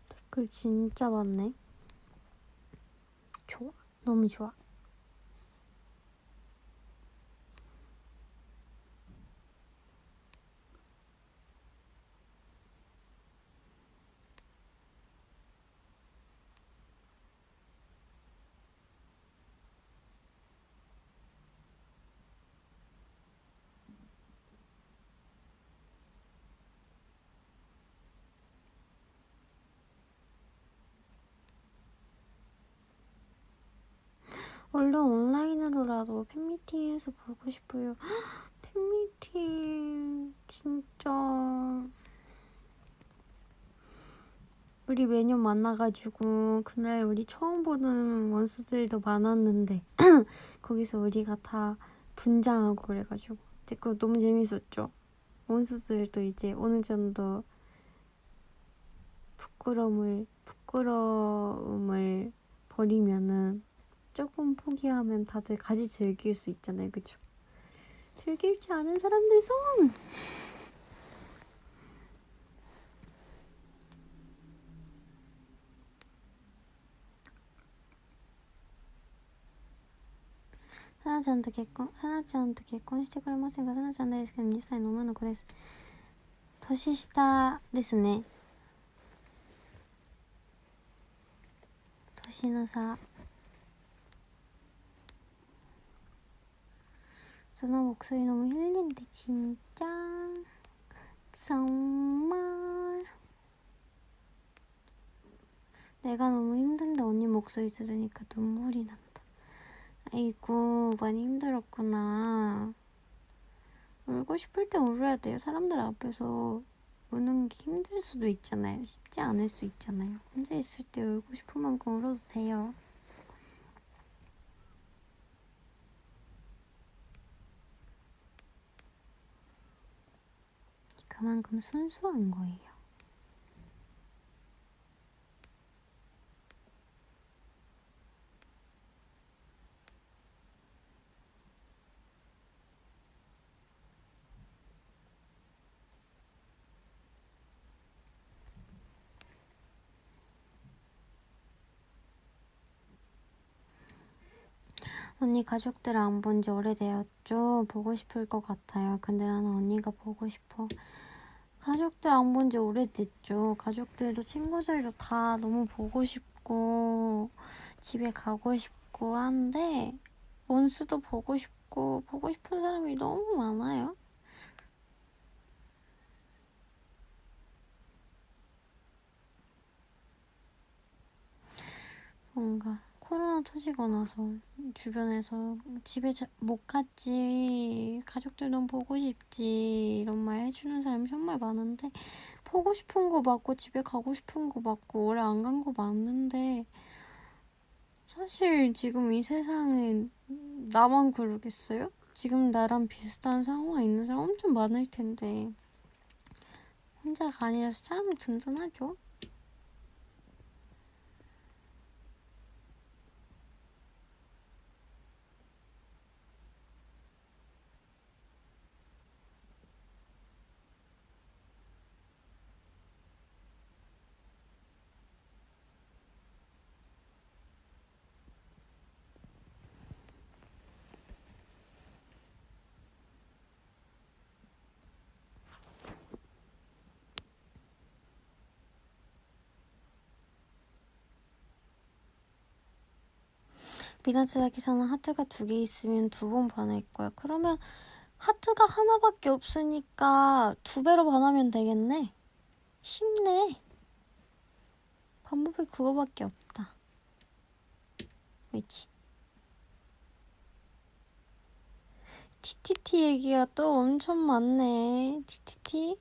댓글 진짜 많네. 좋아. 너무 좋아. 얼른 온라인으로라도 팬미팅에서 보고 싶어요. 팬미팅 진짜 우리 매년 만나가지고 그날 우리 처음 보는 원수들도 많았는데 거기서 우리가 다 분장하고 그래가지고 그거 너무 재밌었죠. 원수들도 이제 어느 정도 부끄러움을 버리면은 조금 포기하면 다들 같이 즐길 수 있잖아요, 그쵸? 즐길 줄 아는 사람들 손!サナちゃんと結婚してくれませんか？サナちゃん大好きな20歳の女の子です。年下ですね。年の差。저는 목소리 너무 힐링돼 진짜. 정말. 내가 너무 힘든데 언니 목소리 들으니까 눈물이 난다. 아이고 많이 힘들었구나. 울고 싶을 땐 울어야 돼요. 사람들 앞에서 우는 게 힘들 수도 있잖아요. 쉽지 않을 수 있잖아요. 혼자 있을 때 울고 싶은 만큼 울어도 돼요. 그만큼 순수한 거예요. 언니 가족들 안 본 지 오래되었죠? 보고 싶을 것 같아요. 근데 나는 언니가 보고 싶어. 가족들 안 본 지 오래됐죠. 가족들도 친구들도 다 너무 보고 싶고 집에 가고 싶고 한데 원수도 보고 싶고 보고 싶은 사람이 너무 많아요. 뭔가 코로나 터지고 나서 주변에서 집에 못 갔지, 가족들 너무 보고 싶지 이런 말 해주는 사람이 정말 많은데 보고 싶은 거 맞고 집에 가고 싶은 거 맞고 오래 안 간 거 맞는데 사실 지금 이 세상엔 나만 그러겠어요? 지금 나랑 비슷한 상황에 있는 사람 엄청 많을 텐데 혼자가 아니라서 참 든든하죠. 미나츠다키사는 하트가 2개 있으면 2번 반할 거야. 그러면 하트가 하나밖에 없으니까 2배로 반하면 되겠네. 쉽네. 방법이 그거밖에 없다. 그치? TTT 얘기가 또 엄청 많네. TTT?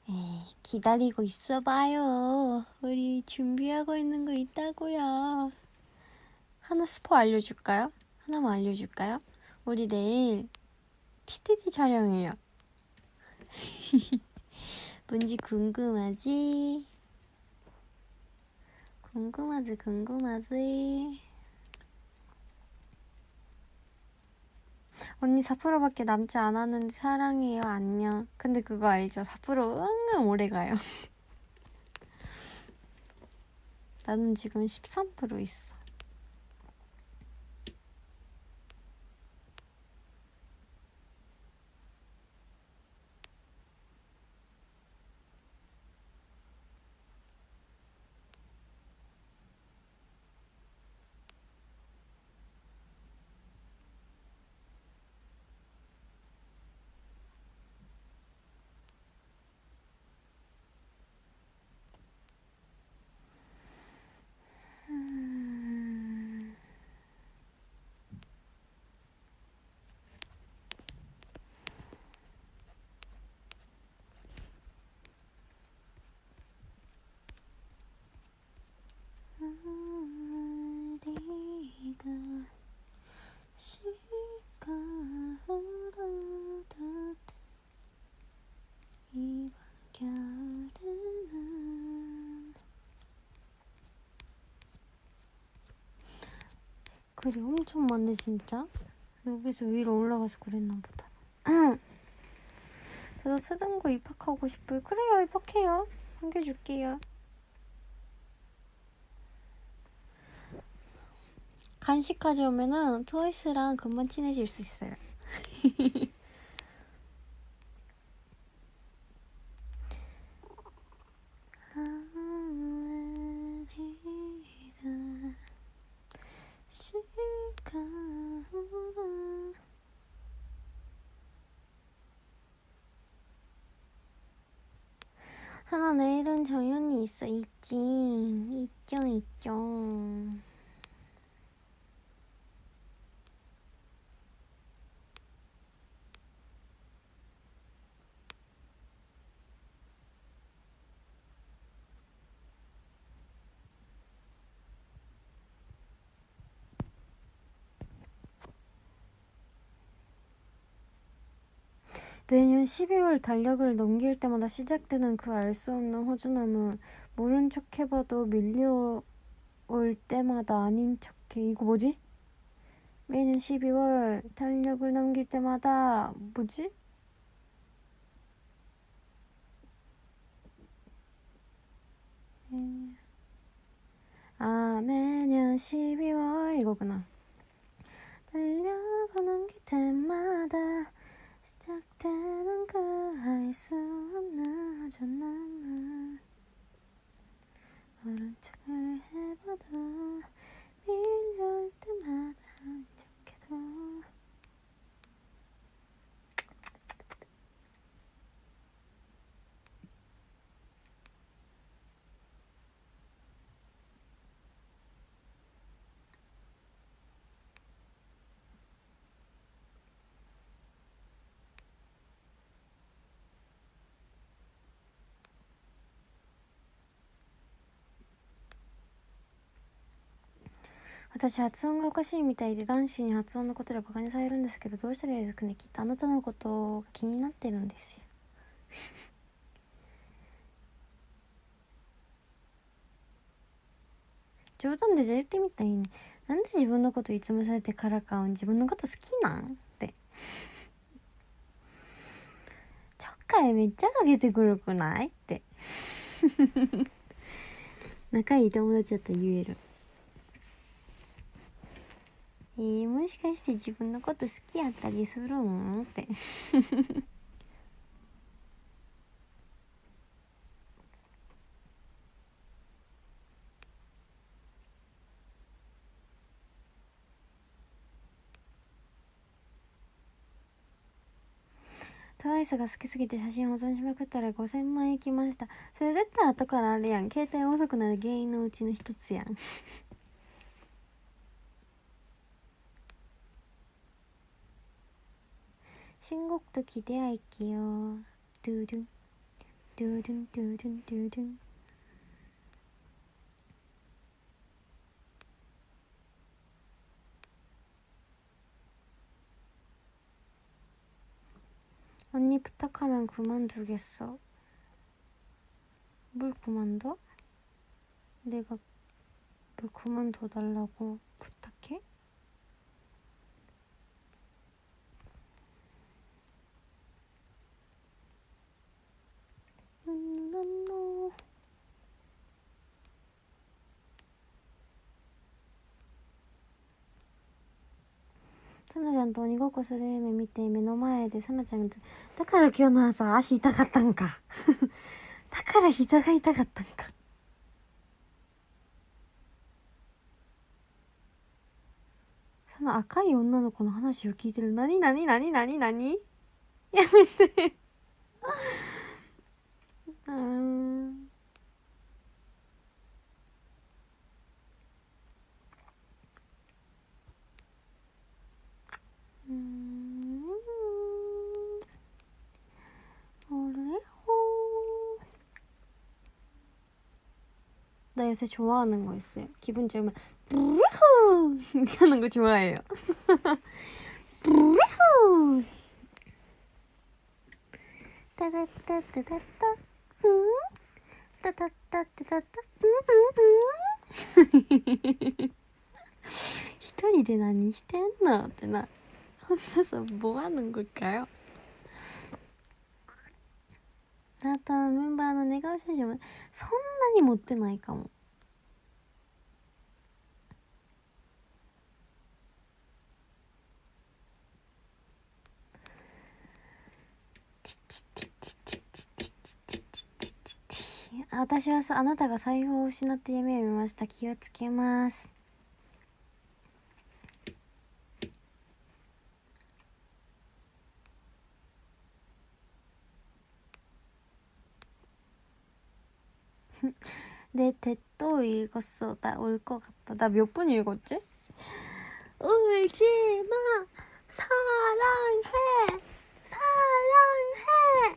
에이, 기다리고 있어봐요. 우리 준비하고 있는 거 있다고요. 하나 스포 알려줄까요? 하나만 알려줄까요? 우리 내일 TTT 촬영이에요. 뭔지 궁금하지? 궁금하지? 언니 4%밖에 남지 않았는데 사랑해요. 안녕. 근데 그거 알죠? 4% 은근 오래가요. 나는 지금 13% 있어. 글이 엄청 많네 진짜. 여기서 위로 올라가서 그랬나 보다. 저도 스승고 입학하고 싶어요. 그래요, 입학해요. 안겨줄게요. 간식 가져오면은 트와이스랑 금방 친해질 수 있어요. 하나 내일은 정연이 있지. 있죠. 매년 12월 달력을 넘길 때마다 시작되는 그 알 수 없는 허전함은 모른 척 해봐도 밀려올 때마다 아닌 척해. 이거 뭐지? 매년 12월 달력을 넘길 때마다 뭐지? 매년 12월 이거구나. 달력을 넘길 때마다 시작되는 그 알 수 없는 허전함은 모른 척을 해봐도 밀려올 때마다 아닌 척해도.私発音がおかしいみたいで男子に発音のことでバカにされるんですけど、どうしたらいいですかね。きっとあなたのことが気になってるんですよ。冗談でじゃ言ってみたいね。なんで自分のこといつもされてからかん。自分のこと好きなんってちょっかいめっちゃかけてくるくないって仲いい友達だったら言える。もしかして自分のこと好きやったりするんってトワイスが好きすぎて写真保存しまくったら5000万いきました。それ絶対後からあれやん。携帯遅くなる原因のうちの一つやん신곡도 기대할게요. 두둔 두둔 두둔 두둔. 언니 부탁하면 그만두겠어. 뭘 그만둬? 내가 뭘 그만둬달라고 부탁해?サナちゃんと鬼ごっこする夢見て目の前でサナちゃんがだから今日の朝足痛かったんかだから膝が痛かったんか。その赤い女の子の話を聞いてる。何やめて나 요새 좋아하는 거 있어요. 기분 좋으면 브루후 이렇게 하는 거 좋아해요. 브루후 따다따따따따 따다따따따따 一人人で何してんのってな、혼자 서 뭐 하는 걸까요? あとメンバーの寝顔写真もそんなに持ってないかも。私はあなたが財布を失って夢を見ました。気をつけます。내 대또 읽었어. 나 올 것 같다. 나 몇 번 읽었지? 울지 마. 사랑해. 사랑해.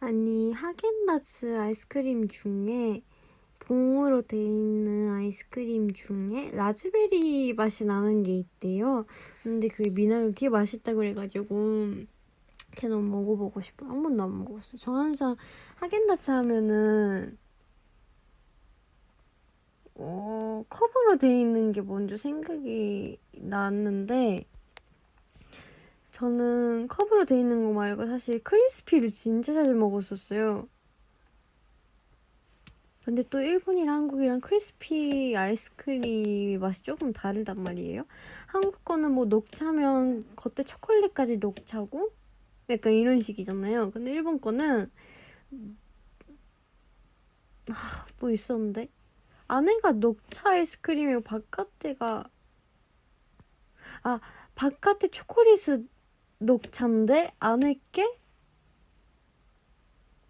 아니, 하겐다츠 아이스크림 중에 봉으로 돼 있는 아이스크림 중에 라즈베리 맛이 나는 게 있대요. 근데 그게 미나가 그게 맛있다고 그래가지고 걔 너무 먹어보고 싶어요. 한 번도 안 먹어봤어요. 저 항상 하겐다츠 하면은 컵으로 돼 있는 게 먼저 생각이 났는데 저는 컵으로 돼 있는 거 말고 사실 크리스피를 진짜 자주 먹었었어요. 근데 또 일본이랑 한국이랑 크리스피 아이스크림 맛이 조금 다르단 말이에요. 한국 거는 뭐 녹차면 겉에 초콜릿까지 녹차고 약간 이런 식이잖아요. 근데 일본 거는 뭐 있었는데 안에가 녹차 아이스크림이고 바깥에 초콜릿 녹차인데 안에 게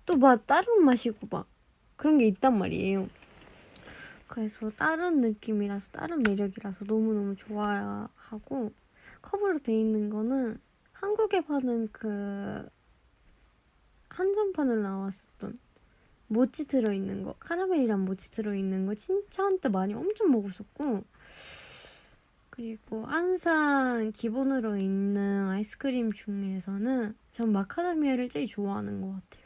또 막 다른 맛이고 막 그런 게 있단 말이에요. 그래서 다른 느낌이라서 다른 매력이라서 너무너무 좋아하고 컵으로 돼 있는 거는 한국에 파는 그 한정판으로 나왔었던 모찌 들어있는 거 카라멜이랑 모찌 들어있는 거 진짜 한때 많이 엄청 먹었었고 그리고 항상 기본으로 있는 아이스크림 중에서는 전 마카다미아를 제일 좋아하는 것 같아요.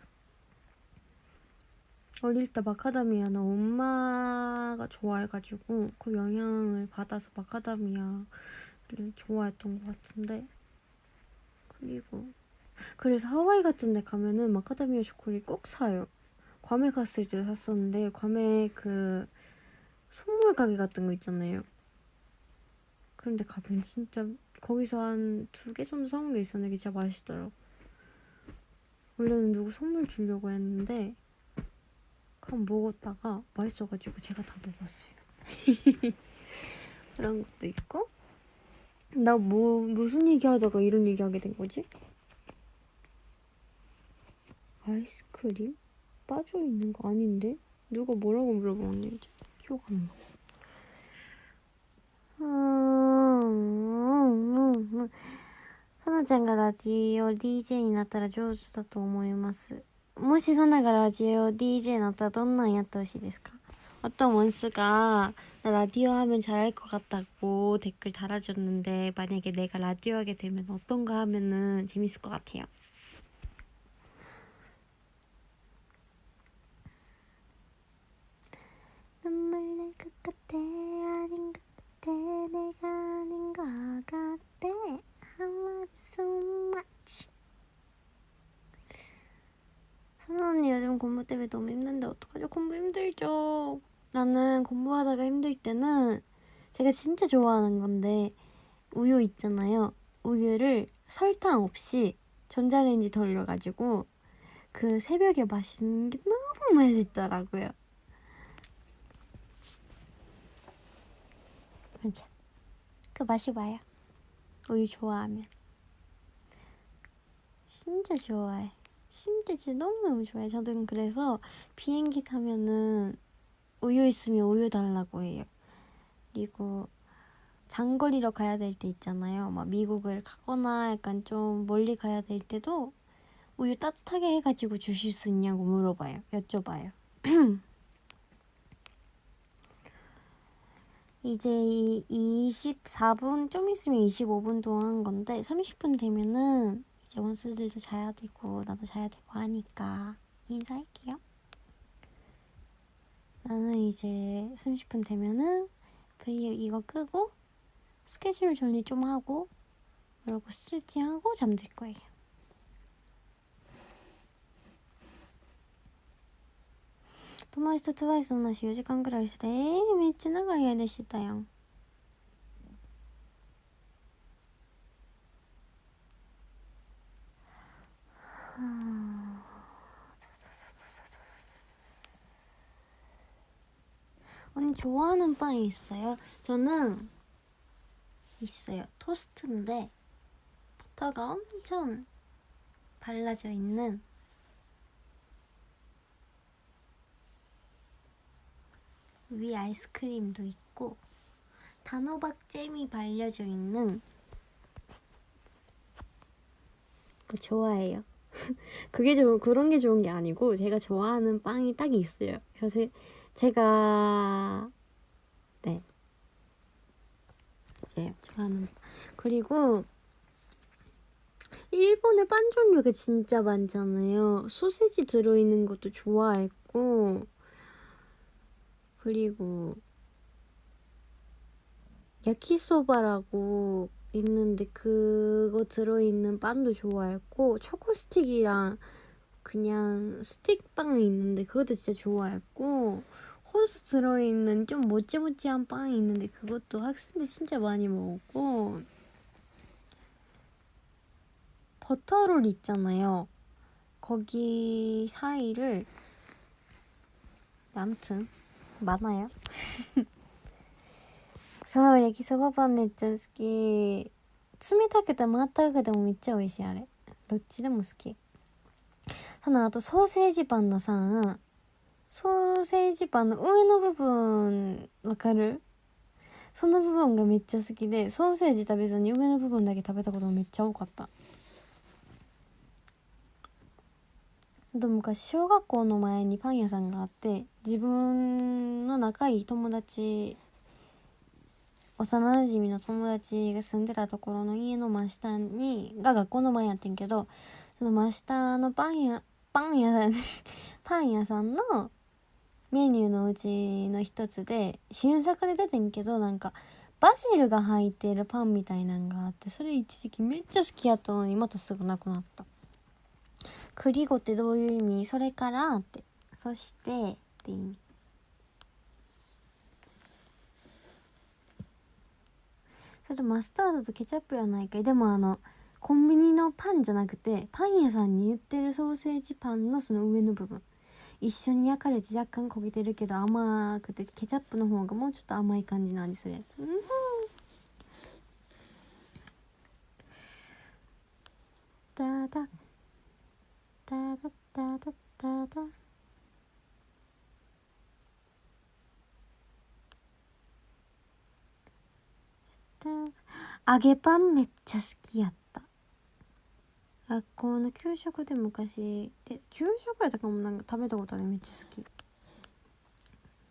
어릴 때 마카다미아는 엄마가 좋아해가지고 그 영향을 받아서 마카다미아를 좋아했던 것 같은데 그래서 하와이 같은 데 가면은 마카다미아 초콜릿 꼭 사요. 괌에 갔을 때도 샀었는데 괌에 그 선물 가게 같은 거 있잖아요. 그런데 가면 진짜 거기서 한 2개 정도 사온 게 있었는데 진짜 맛있더라고. 원래는 누구 선물 주려고 했는데 그냥 먹었다가 맛있어가지고 제가 다 먹었어요. 그런 것도 있고 나 무슨 얘기하다가 이런 얘기하게 된 거지? 아이스크림? 빠져있는 거 아닌데? 누가 뭐라고 물어보는지 기억 안 나.はなちゃんがラジオ DJ になったら上手だと思います。もし사나がラジオ DJ になったらどんなんやってほしいですか? 어떤 원스가 나 라디오 하면 잘할 것 같다고 댓글 달아줬는데 만약에 내가 라디오 하게 되면 어떤 거 하면은 재밌을 것 같아요. 눈물 날 것 같아 아닌 것 같아 내가 아닌 것 같아 I love you so much. 사나 언니 요즘 공부 때문에 너무 힘든데 어떡하죠? 공부 힘들죠. 나는 공부하다가 힘들 때는 제가 진짜 좋아하는 건데 우유 있잖아요. 우유를 설탕 없이 전자레인지 돌려가지고 그 새벽에 마시는 게 너무 맛있더라고요. 맞아. 그 마셔봐요. 우유 좋아하면. 진짜 좋아해. 진짜 너무너무 좋아해. 저는 그래서 비행기 타면은 우유 있으면 우유 달라고 해요. 그리고 장거리로 가야 될 때 있잖아요. 막 미국을 가거나 약간 좀 멀리 가야 될 때도 우유 따뜻하게 해가지고 주실 수 있냐고 물어봐요. 여쭤봐요. 이제 24분, 좀 있으면 25분 동안 한 건데 30분 되면은 이제 원스들도 자야 되고 나도 자야 되고 하니까 인사할게요. 나는 이제 30분 되면은 브이앱 이거 끄고 스케줄 정리 좀 하고 그리고 스트레칭하고 잠들 거예요. 友達とトゥワイスの話4時間くらいしてめっちゃ長い間してたやん。언니 좋아하는 빵이 있어요? 저는 있어요. 토스트인데 버터가 엄청 발라져 있는 위 아이스크림도 있고 단호박 잼이 발려져 있는 그 좋아해요. 그게 그런 게 좋은 게 아니고 제가 좋아하는 빵이 딱 있어요. 그래서 제가 네 이제 좋아하는 그리고 일본의 빵 종류가 진짜 많잖아요. 소시지 들어있는 것도 좋아했고 그리고 야키소바라고 있는데 그거 들어있는 빵도 좋아했고 초코 스틱이랑 그냥 스틱빵이 있는데 그것도 진짜 좋아했고 호수 들어있는 좀 모찌모찌한 빵이 있는데 그것도 학생 때 진짜 많이 먹었고 버터롤 있잖아요. 거기 사이를 아무튼 많아요. そう焼きそばパンめっちゃ好き。冷たくてもあったかくてもめっちゃ美味しいあれ。どっちでも好き。あとソーセージパンのさ、ソーセージパンの上の部分わかる？その部分がめっちゃ好きで、ソーセージ食べずに上の部分だけ食べたことめっちゃ多かった。あと昔小学校の前にパン屋さんがあって、自分の仲いい友達、幼馴染の友達が住んでたところの家の真下にが学校の前やってんけど、その真下のパン屋さんのメニューのうちの一つで新作で出てんけど、なんかバジルが入ってるパンみたいなんがあって、それ一時期めっちゃ好きやったのにまたすぐなくなった。クリゴってどういう意味？それからって、そしてって意味。それマスタードとケチャップやないかい。でもコンビニのパンじゃなくてパン屋さんに売ってるソーセージパンのその上の部分一緒に焼かれて若干焦げてるけど甘くて、ケチャップの方がもうちょっと甘い感じの味するやつ。ダダダダダダダダ。揚げパンめっちゃ好きやった。学校の給食で昔給食やったかも、なんか食べたことでめっちゃ好き。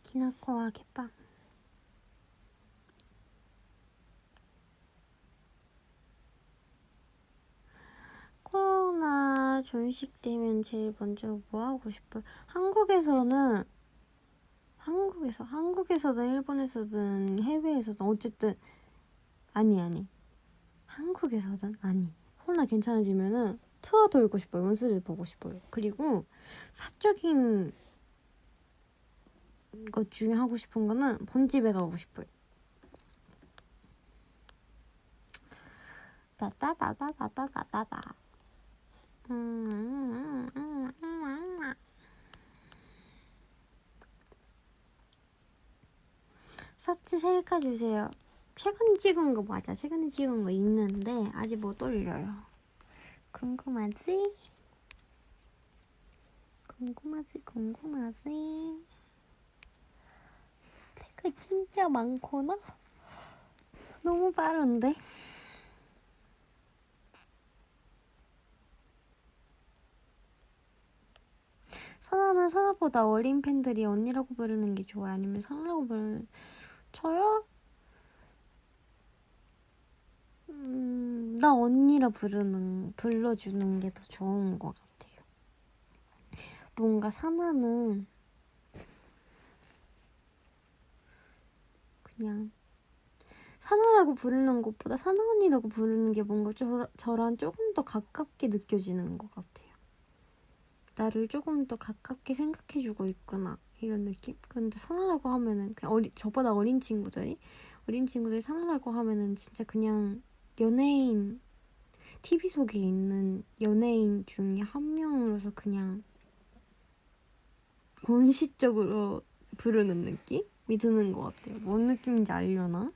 きなこ揚げパン。코로나 종식되면 제일 먼저 뭐 하고 싶어요? 한국에서든 일본에서든 해외에서든 어쨌든 아니 한국에서든 아니 코로나 괜찮아지면은 투어 돌고 싶어요. 원스를 보고 싶어요. 그리고 사적인 것 중에 하고 싶은 거는 본집에 가고 싶어요. 따따따따따따따따. 사치 셀카 주세요. 최근에 찍은 거 맞아. 최근에 찍은 거 있는데 아직 못 올려요. 궁금하지? 댓글 진짜 많구나. 너무 빠른데? 선아는 선아보다 어린 팬들이 언니라고 부르는 게 좋아요? 아니면 선아라고 부르는... 저요? 나 언니라 불러주는 게 더 좋은 것 같아요. 뭔가 사나는 그냥 사나라고 부르는 것보다 사나 언니라고 부르는 게 뭔가 저랑 조금 더 가깝게 느껴지는 것 같아요. 나를 조금 더 가깝게 생각해주고 있구나 이런 느낌? 근데 사나라고 하면은 그냥 저보다 어린 친구들이 사나라고 하면은 진짜 그냥 연예인 TV 속에 있는 연예인 중에 한 명으로서 그냥 원시적으로 부르는 느낌이 드는 것 같아요. 뭔 느낌인지 알려나?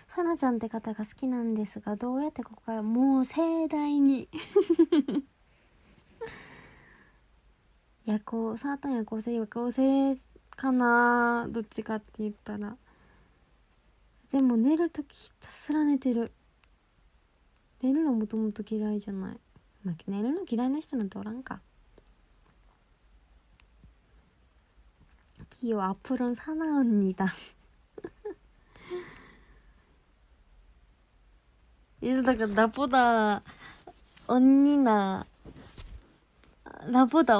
사나지한出方が好きなんですがどうやってここからもう盛大にサーター夜行性かなどっちかって言ったらでも寝るときひたすら寝てる寝るのもともと嫌いじゃない、まあ、寝るの嫌いな人なんておらんか귀여워 앞으로는 사나 언니다 이러다가 나보다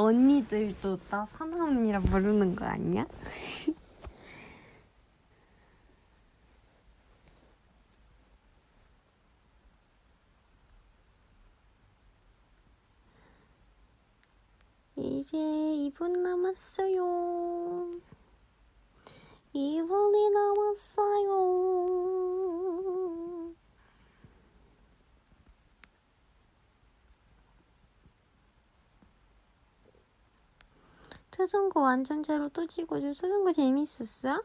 언니들도 나 사나 언니라 부르는 거 아니야? 이제 2분 남았어요. 2분이 남았어요. 트전거 완전 제로 또 찍어줘. 트전거 재밌었어?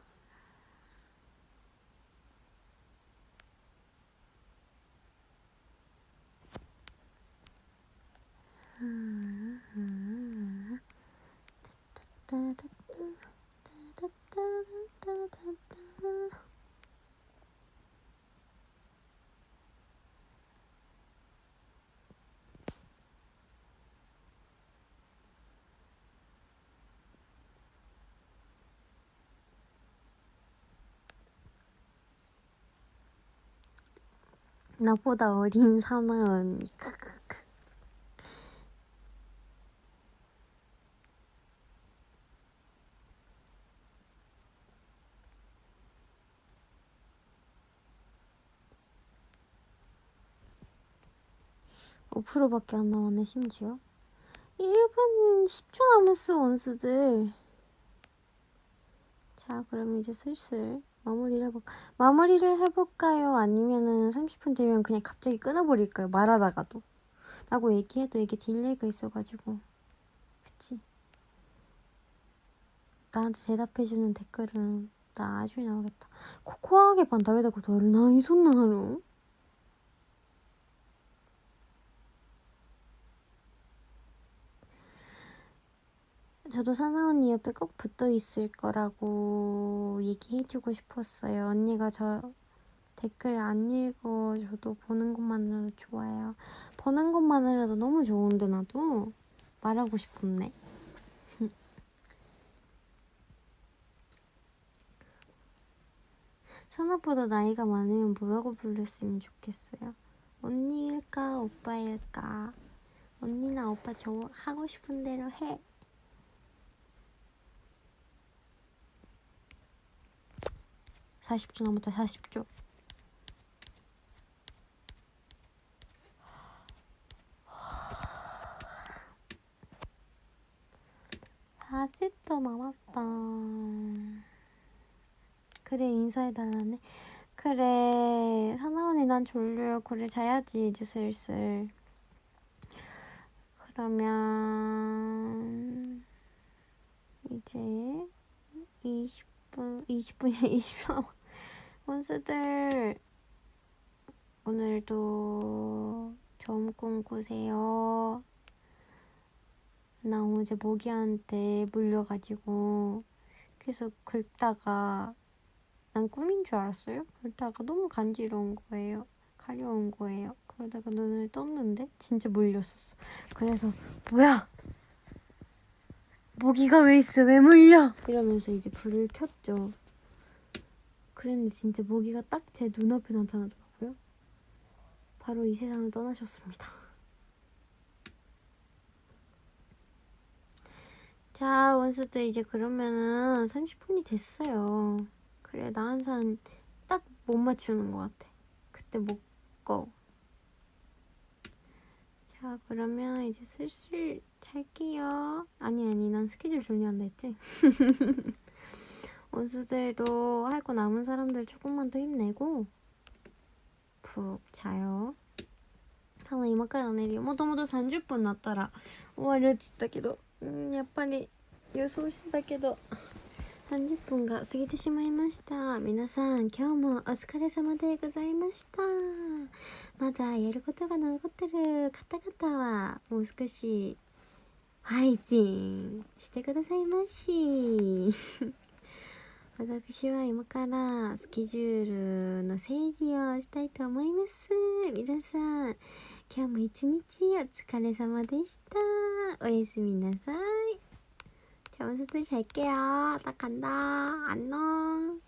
나보다 어린 사나 언니. 5%밖에 안 남았네 심지어. 1분 10초 남았어 원수들. 자 그럼 이제 슬슬 마무리를 해볼까요? 아니면은 30분 되면 그냥 갑자기 끊어버릴까요? 말하다가도 라고 얘기해도 이게 딜레이가 있어가지고 그치? 나한테 대답해주는 댓글은 나중에 나오겠다. 코코하게 반ダメだことあるないそんなの 저도 사나 언니 옆에 꼭 붙어 있을 거라고 얘기해주고 싶었어요. 언니가 저 댓글 안 읽어줘도 보는 것만으로도 좋아요. 보는 것만으로도 너무 좋은데 나도 말하고 싶었네. 사나보다 나이가 많으면 뭐라고 불렀으면 좋겠어요? 언니일까 오빠일까? 언니나 오빠 하고 싶은 대로 해. 40초 남았다. 40초. 아직도 남았다. 그래 인사해달라네. 그래 사나 언니 난 졸려요. 그래 자야지 이제 슬슬. 그러면 이제 20분 20분 원수들 오늘도 좋은 꿈 꾸세요. 나 어제 모기한테 물려가지고 계속 긁다가 난 꿈인 줄 알았어요. 긁다가 너무 간지러운 거예요. 가려운 거예요. 그러다가 눈을 떴는데 진짜 물렸었어. 그래서 뭐야? 모기가 왜 있어? 왜 물려? 이러면서 이제 불을 켰죠. 그랬는데 진짜 모기가 딱 제 눈앞에 나타나더라고요. 바로 이 세상을 떠나셨습니다. 자, 원스들 이제 그러면은 30분이 됐어요. 그래, 나 항상 딱 못 맞추는 것 같아. 그때 못 꺼. 자, 그러면 이제 슬슬 잘게요. 아니, 난 스케줄 정리한다 했지? 원스들도 할 거 남은 사람들 조금만 더 힘내고 푹 자요. ただ今から寝るよ。もともと30分なったら終わるって言ったけど、やっぱり予想してたけど30分が過ぎてしまいました。皆さん今日もお疲れ様でございました。まだやることが残ってる方々はもう少しファイティンしてくださいまし。私は今からスケジュールの整理をしたいと思います。皆さん今日も一日お疲れ様でした。おやすみなさい。자, 원수들 잘게요. 딱 간다. 안녕.